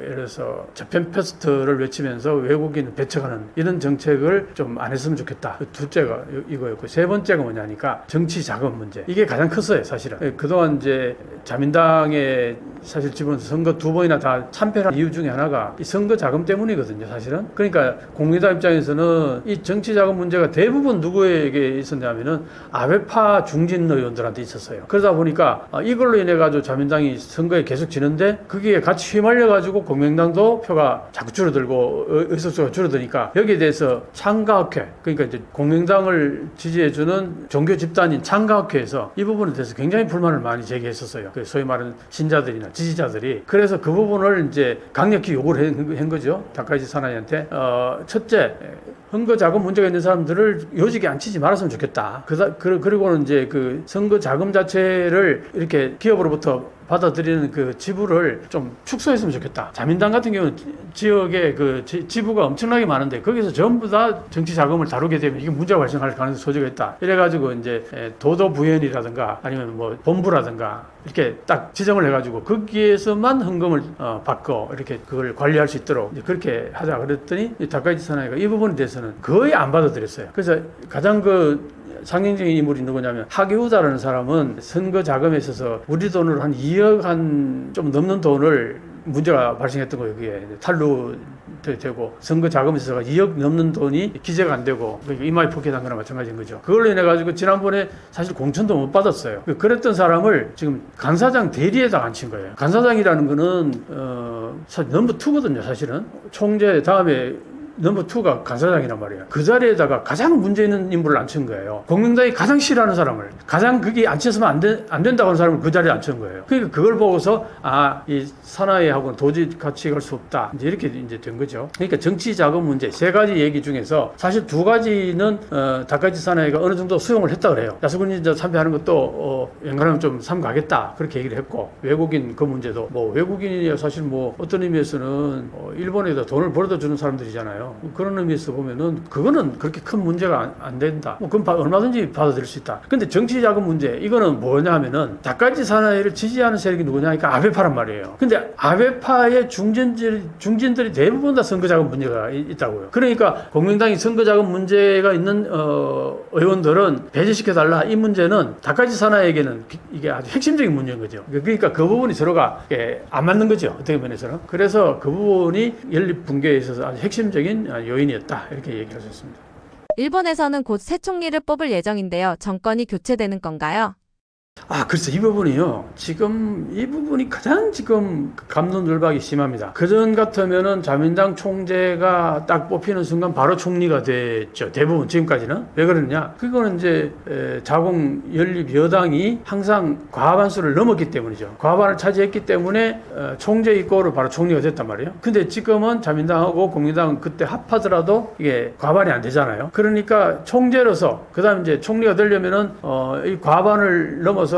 Speaker 1: 예를 들어서 저편 패스트를 외치면서 외국인을 배척하는 이런 정책을 좀 안 했으면 좋겠다. 그 둘째가 이거였고 세 번째가 뭐냐니까 정치 자금 문제. 이게 가장 컸어요, 사실은. 그동안 이제 자민당에 사실 지금 선거 2번이나 다 참패한 이유 중에 하나가 이 선거 자금 때문이거든요, 사실은. 그러니까 공민당 입장에서는 이 정치 자금 문제가 대부분 누구에게 있었냐면은 아베파 중진 의원들한테 있었어요. 그러다 보니까 이걸로 인해 가지고 자민당이 선거에 계속 지는데 거기에 같이 휘말려 가지고 공명당도 표가 자꾸 줄어들고 의석수가 줄어드니까 여기에 대해서 창가학회, 그러니까 이제 공명당을 지지해주는 종교 집단인 창가학회에서 이 부분에 대해서 굉장히 불만을 많이 제기했었어요. 그 소위 말하는 신자들이나 지지자들이. 그래서 그 부분을 이제 강력히 요구를 한 거죠. 다카이치 사나이한테. 첫째, 선거 자금 문제가 있는 사람들을 요직에 앉히지 말았으면 좋겠다. 그리고는 이제 그 선거 자금 자체를 이렇게 기업으로부터 받아들이는 그 지부를 좀 축소했으면 좋겠다. 자민당 같은 경우는 지역에 그 지부가 엄청나게 많은데 거기서 전부 다 정치 자금을 다루게 되면 이게 문제가 발생할 가능성이 소지가 있다. 이래가지고 이제 도도부연이라든가 아니면 뭐 본부라든가 이렇게 딱 지정을 해가지고 거기에서만 헌금을 받고 이렇게 그걸 관리할 수 있도록 이제 그렇게 하자 그랬더니 다카이치 사나이가 이 부분에 대해서는 거의 안 받아들였어요. 그래서 가장 상징적인 인물이 누구냐면 하게우다라는 사람은 선거 자금에 있어서 우리 돈으로 한 2억 좀 넘는 돈을 문제가 발생했던 거예요. 그게 탈루되고 선거 자금에 있어서 2억 넘는 돈이 기재가 안 되고 이마에 포켓한 거나 마찬가지인 거죠. 그걸로 인해 가지고 지난번에 사실 공천도 못 받았어요. 그랬던 사람을 지금 간사장 대리에다 앉힌 거예요. 간사장이라는 거는 사실 넘버 2거든요. 사실은 총재 다음에 넘버 2가 간사장이란 말이에요. 그 자리에다가 가장 문제 있는 인물을 앉힌 거예요. 공명당이 가장 싫어하는 사람을, 가장 그게 앉혀서면 안 된다고 하는 사람을 그 자리에 앉힌 거예요. 그러니까 그걸 보고서 이 사나이하고는 도저히 같이 갈 수 없다. 이제 이렇게 이제 된 거죠. 그러니까 정치 자금 문제 세 가지 얘기 중에서 사실 두 가지는 다카이치 사나이가 어느 정도 수용을 했다 그래요. 야스쿠니 참배하는 것도 웬간하면 좀 삼가겠다 그렇게 얘기를 했고, 외국인 그 문제도 뭐 외국인이 사실 뭐 어떤 의미에서는 일본에다 돈을 벌어다 주는 사람들이잖아요. 그런 의미에서 보면은 그거는 그렇게 큰 문제가 안 된다. 그건 얼마든지 받아들일 수 있다. 근데 정치 자금 문제 이거는 뭐냐 하면은 다카이치 사나이를 지지하는 세력이 누구냐 하니까 아베파란 말이에요. 근데 아베파의 중진들이 대부분 다 선거 자금 문제가 있다고요. 그러니까 공명당이 선거 자금 문제가 있는 의원들은 배제시켜달라. 이 문제는 다카이치 사나이에게는 이게 아주 핵심적인 문제인 거죠. 그러니까 그 부분이 서로가 안 맞는 거죠. 어떻게 면에서는. 그래서 그 부분이 연립 붕괴에 있어서 아주 핵심적인 요인이었다. 이렇게 얘기할 수 있습니다.
Speaker 2: 일본에서는 곧 새 총리를 뽑을 예정인데요. 정권이 교체되는 건가요?
Speaker 1: 글쎄 이 부분이요. 지금 이 부분이 가장 지금 갑론을박이 심합니다. 그전 같으면은 자민당 총재가 딱 뽑히는 순간 바로 총리가 됐죠. 대부분 지금까지는. 왜 그러느냐? 그거는 이제 자공 연립 여당이 항상 과반수를 넘었기 때문이죠. 과반을 차지했기 때문에 총재 이꼬로 바로 총리가 됐단 말이에요. 근데 지금은 자민당하고 공민당은 그때 합하더라도 이게 과반이 안 되잖아요. 그러니까 총재로서 그다음 이제 총리가 되려면은 이 과반을 넘어서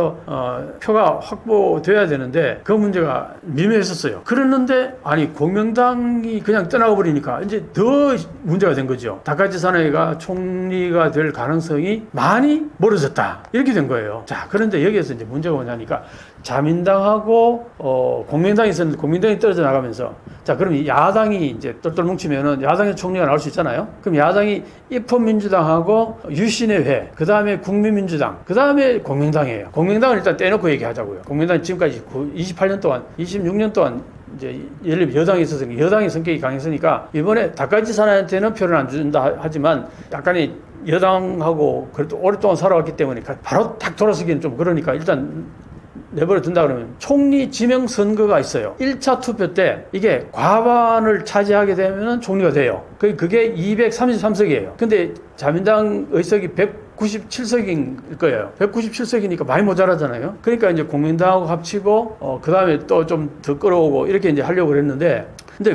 Speaker 1: 표가 확보돼야 되는데 그 문제가 미묘했었어요. 그랬는데 공명당이 그냥 떠나가 버리니까 이제 더 문제가 된 거죠. 다카이치 사나이가 총리가 될 가능성이 많이 멀어졌다. 이렇게 된 거예요. 자, 그런데 여기에서 이제 문제가 뭐냐니까 자민당하고 공명당이 있었는데 공명당이 떨어져 나가면서 자, 그럼 이 야당이 이제 똘똘 뭉치면은 야당의 총리가 나올 수 있잖아요. 그럼 야당이 입헌민주당하고 유신의 회, 그 다음에 국민민주당, 그 다음에 공명당이에요. 공명당을 일단 떼놓고 얘기하자고요. 공명당이 지금까지 28년 동안, 26년 동안 이제 연립 여당이 있어서 여당의 성격이 강했으니까 이번에 다카이치 사나이한테는 표를 안 준다 하지만 약간의 여당하고 그래도 오랫동안 살아왔기 때문에 바로 딱 돌아서기는 좀 그러니까 일단 내버려 둔다 그러면 총리 지명 선거가 있어요. 1차 투표 때 이게 과반을 차지하게 되면 총리가 돼요. 그게 233석이에요. 근데 자민당 의석이 197석인 거예요. 197석이니까 많이 모자라잖아요. 그러니까 이제 공민당하고 합치고 그 다음에 또 좀 더 끌어오고 이렇게 이제 하려고 그랬는데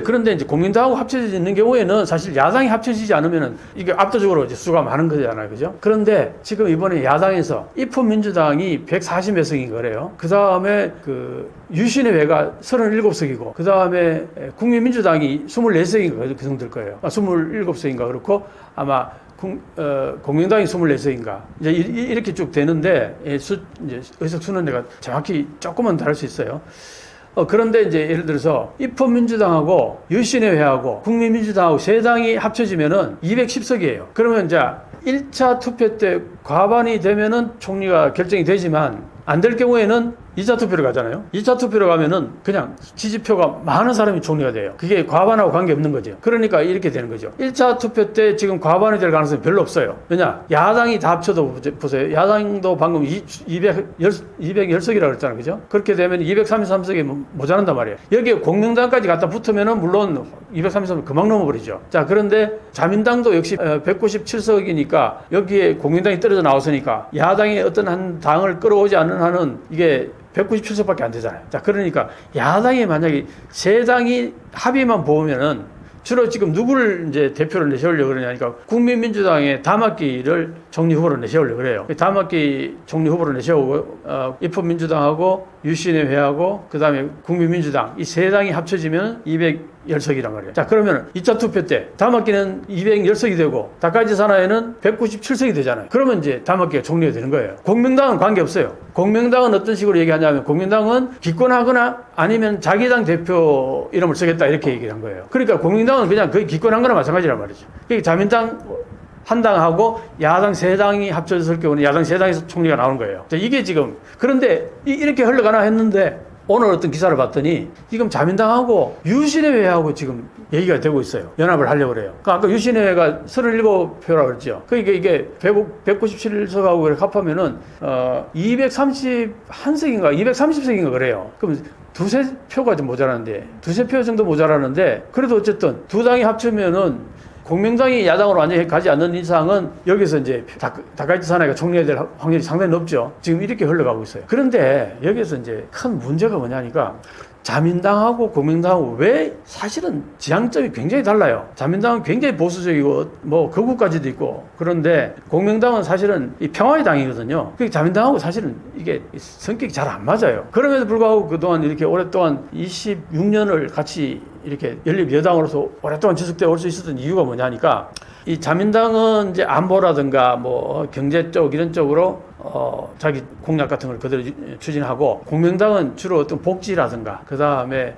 Speaker 1: 그런데 이제 공민당하고 합쳐지는 경우에는 사실 야당이 합쳐지지 않으면은 이게 압도적으로 이제 수가 많은 거잖아요. 그죠? 그런데 지금 이번에 야당에서 입헌민주당이 140몇 석인 거래요. 그 다음에 유신의 회가 37석이고, 그 다음에 국민민주당이 24석인가 그 정도 될 거예요. 27석인가 그렇고, 아마 공명당이 24석인가. 이제 이렇게 쭉 되는데, 이제 의석 수는 내가 정확히 조금은 다를 수 있어요. 그런데 이제 예를 들어서 입헌민주당하고 유신의회하고 국민민주당하고 세 당이 합쳐지면은 210석이에요. 그러면 이제 1차 투표 때 과반이 되면은 총리가 결정이 되지만 안 될 경우에는 2차 투표를 가잖아요. 2차 투표를 가면은 그냥 지지표가 많은 사람이 총리가 돼요. 그게 과반하고 관계없는 거죠. 그러니까 이렇게 되는 거죠. 1차 투표 때 지금 과반이 될 가능성이 별로 없어요. 왜냐? 야당이 다 합쳐도 보세요. 야당도 방금 210석이라고 그랬잖아요. 그죠? 그렇게 되면 233석이 모자란단 말이에요. 여기에 공명당까지 갖다 붙으면은 물론 233석 금방 넘어버리죠. 자, 그런데 자민당도 역시 197석이니까 여기에 공명당이 떨어져 나왔으니까 야당이 어떤 한 당을 끌어오지 않는 한은 이게 197석밖에 안 되잖아요. 자, 그러니까 야당이 만약에 세 당이 합의만 보면은 주로 지금 누구를 이제 대표를 내세우려고 그러냐니까 국민민주당의 담합기를 총리 후보로 내세우려고 그래요. 담합기 총리 후보로 내세우고 입헌민주당하고 유신의회하고 그다음에 국민민주당 이 세 당이 합쳐지면 210석이란 말이에요. 자, 그러면 2차 투표 때 담합기는 210석이 되고 다까지 산하에는 197석이 되잖아요. 그러면 이제 담합기가 총리가 되는 거예요. 공명당은 관계없어요. 공명당은 어떤 식으로 얘기하냐면 공명당은 기권하거나 아니면 자기 당 대표 이름을 쓰겠다 이렇게 얘기를 한 거예요. 그러니까 공명당은 그냥 거의 기권한 거나 마찬가지란 말이죠. 그러니까 자민당 한 당하고 야당 세 당이 합쳐졌을 경우는 야당 세 당에서 총리가 나오는 거예요. 자, 이게 지금 그런데 이렇게 흘러가나 했는데 오늘 어떤 기사를 봤더니 지금 자민당하고 유신의회하고 지금 얘기가 되고 있어요. 연합을 하려고 그래요. 아까 유신의회가 37표라고 그랬죠. 그러니까 이게 197석하고 합하면은 231석인가 230석인가 그래요. 그럼 두세 표가 좀 모자라는데 두세 표 정도 모자라는데 그래도 어쨌든 두 당이 합치면은 공명당이 야당으로 완전히 가지 않는 이상은 여기서 이제 다카이치 사나이가 총리가 될 확률이 상당히 높죠. 지금 이렇게 흘러가고 있어요. 그런데 여기서 이제 큰 문제가 뭐냐니까 자민당하고 공명당하고 왜 사실은 지향점이 굉장히 달라요. 자민당은 굉장히 보수적이고 뭐 극우까지도 있고 그런데 공명당은 사실은 이 평화의 당이거든요. 그 자민당하고 사실은 이게 성격이 잘 안 맞아요. 그럼에도 불구하고 그동안 이렇게 오랫동안 26년을 같이 이렇게 연립 여당으로서 오랫동안 지속되어 올 수 있었던 이유가 뭐냐니까 이 자민당은 이제 안보라든가 뭐 경제 쪽 이런 쪽으로 자기 공약 같은 걸 그대로 추진하고 공명당은 주로 어떤 복지라든가 그 다음에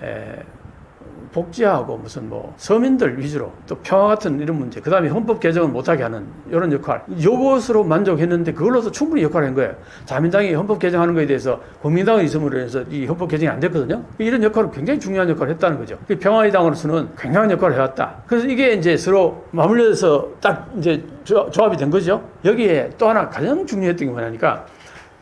Speaker 1: 복지하고 무슨 뭐 서민들 위주로 또 평화 같은 이런 문제 그 다음에 헌법 개정을 못하게 하는 이런 역할 요것으로 만족했는데 그걸로도 충분히 역할을 한 거예요. 자민당이 헌법 개정하는 거에 대해서 국민당의 있음으로 해서 이 헌법 개정이 안 됐거든요. 이런 역할을 굉장히 중요한 역할을 했다는 거죠. 평화의 당으로서는 굉장한 역할을 해왔다. 그래서 이게 이제 서로 맞물려서 딱 이제 조합이 된 거죠. 여기에 또 하나 가장 중요했던 게 뭐냐니까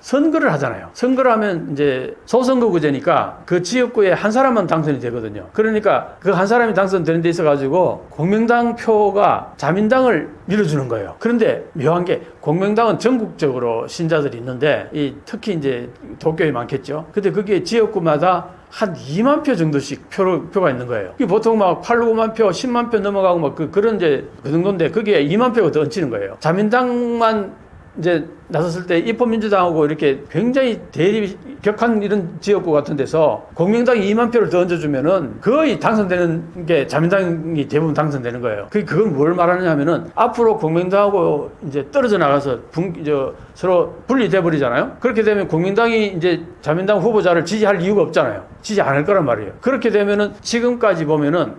Speaker 1: 선거를 하잖아요. 선거를 하면 이제 소선거구제니까 그 지역구에 한 사람만 당선이 되거든요. 그러니까 그 한 사람이 당선되는 데 있어가지고 공명당 표가 자민당을 밀어주는 거예요. 그런데 묘한 게 공명당은 전국적으로 신자들이 있는데 특히 이제 도쿄에 많겠죠. 근데 그게 지역구마다 한 2만 표 정도씩 표가 있는 거예요. 보통 막 8, 9만 표, 10만 표 넘어가고 막 그런 이제 그 정도인데 그게 2만 표가 더 얹히는 거예요. 자민당만 이제 나섰을 때 입헌민주당하고 이렇게 굉장히 대립이 격한 이런 지역구 같은 데서 공명당이 2만 표를 더 얹어주면은 거의 당선되는 게 자민당이 대부분 당선되는 거예요. 그건 뭘 말하느냐 하면은 앞으로 공명당하고 이제 떨어져 나가서 서로 분리돼 버리잖아요. 그렇게 되면 공명당이 이제 자민당 후보자를 지지할 이유가 없잖아요. 지지 않을 거란 말이에요. 그렇게 되면은 지금까지 보면은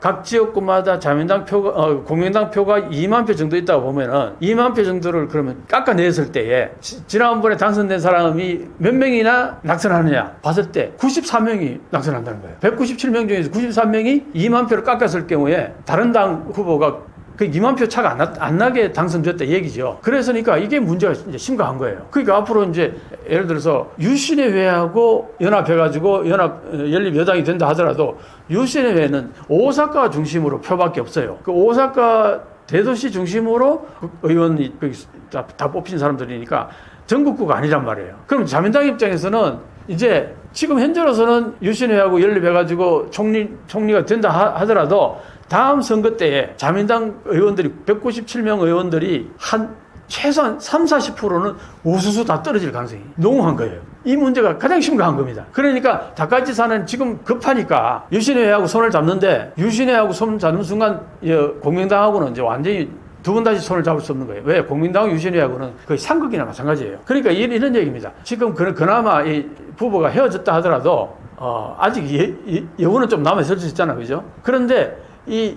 Speaker 1: 각 지역구마다 자민당 표가 공명당 표가 2만 표 정도 있다고 보면은 2만 표 정도를 그러면 깎아냈을 때에 지난번에 당선된 사람이 몇 명이나 낙선하느냐 봤을 때 93명이 낙선한다는 거예요. 197명 중에서 93명이 2만 표를 깎았을 경우에 다른 당 후보가 그 2만 표 차가 안 나게 당선됐다 얘기죠. 그래서니까 이게 문제가 이제 심각한 거예요. 그러니까 앞으로 이제 예를 들어서 유신의회하고 연합해가지고 연립 여당이 된다 하더라도 유신의회는 오사카 중심으로 표밖에 없어요. 그 오사카 대도시 중심으로 의원이 다 뽑힌 사람들이니까 전국구가 아니란 말이에요. 그럼 자민당 입장에서는 이제 지금 현재로서는 유신회하고 연립해가지고 총리가 된다 하더라도 다음 선거 때에 자민당 의원들이 197명 의원들이 한 최소한 30-40%는 우수수 다 떨어질 가능성이 농후한 거예요. 이 문제가 가장 심각한 겁니다. 그러니까 다카이치 사는 지금 급하니까 유신회하고 손을 잡는데 유신회하고 손 잡는 순간 공명당하고는 이제 완전히 두 번 다시 손을 잡을 수 없는 거예요. 왜? 공민당 유신회하고는 거의 상극이나 마찬가지예요. 그러니까 이런 얘기입니다. 지금 그나마 이 부부가 헤어졌다 하더라도 아직 여부는 좀 남아있을 수 있잖아요. 그죠? 그런데 이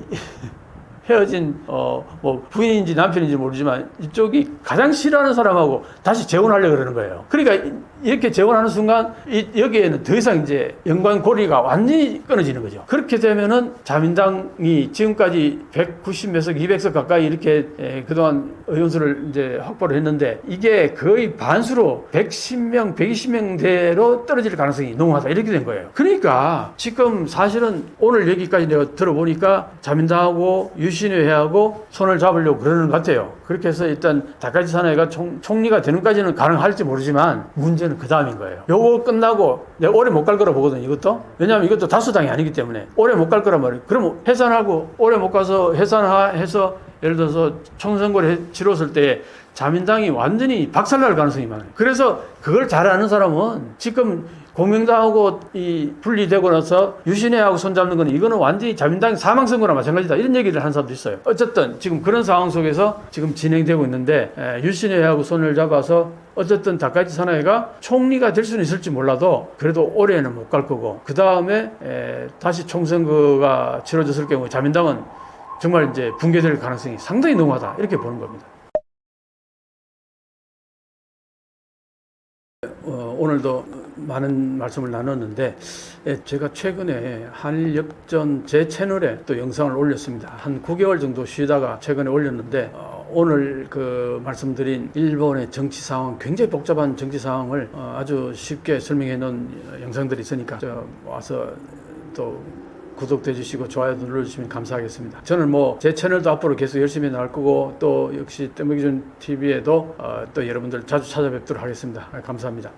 Speaker 1: 헤어진 뭐 부인인지 남편인지 모르지만 이쪽이 가장 싫어하는 사람하고 다시 재혼하려고 그러는 거예요. 그러니까 이렇게 재혼하는 순간 여기에는 더 이상 이제 연관고리가 완전히 끊어지는 거죠. 그렇게 되면은 자민당이 지금까지 190 몇 석, 200석 가까이 이렇게 그동안 의원수를 이제 확보를 했는데 이게 거의 반수로 110명, 120명대로 떨어질 가능성이 농후하다 이렇게 된 거예요. 그러니까 지금 사실은 오늘 여기까지 내가 들어보니까 자민당하고 유신회하고 손을 잡으려고 그러는 것 같아요. 그렇게 해서 일단 다카이치 사나이가 총리가 되는까지는 가능할지 모르지만 문제는 그 다음인 거예요. 요거 끝나고 내가 오래 못 갈 거라 보거든 이것도. 왜냐하면 이것도 다수당이 아니기 때문에 오래 못 갈 거란 말이에요. 그럼 해산하고 오래 못 가서 해산해서 예를 들어서 총선거를 치렀을 때 자민당이 완전히 박살날 가능성이 많아요. 그래서 그걸 잘 아는 사람은 지금 공명당하고 이 분리되고 나서 유신회하고 손잡는 거는 이거는 완전히 자민당의 사망선거나 마찬가지다 이런 얘기를 하는 사람도 있어요. 어쨌든 지금 그런 상황 속에서 지금 진행되고 있는데 유신회하고 손을 잡아서 어쨌든 다카이치 사나이가 총리가 될 수는 있을지 몰라도 그래도 올해는 못 갈 거고 그 다음에 다시 총선거가 치러졌을 경우 자민당은 정말 이제 붕괴될 가능성이 상당히 농후하다 이렇게 보는 겁니다. 오늘도 많은 말씀을 나눴는데 제가 최근에 한일 역전 제 채널에 또 영상을 올렸습니다. 한 9개월 정도 쉬다가 최근에 올렸는데 오늘 그 말씀드린 일본의 정치 상황, 굉장히 복잡한 정치 상황을 아주 쉽게 설명해 놓은 영상들이 있으니까 와서 또 구독해 주시고 좋아요도 눌러주시면 감사하겠습니다. 저는 뭐 제 채널도 앞으로 계속 열심히 나갈 거고 또 역시 떼먹이준 TV에도 또 여러분들 자주 찾아뵙도록 하겠습니다. 감사합니다.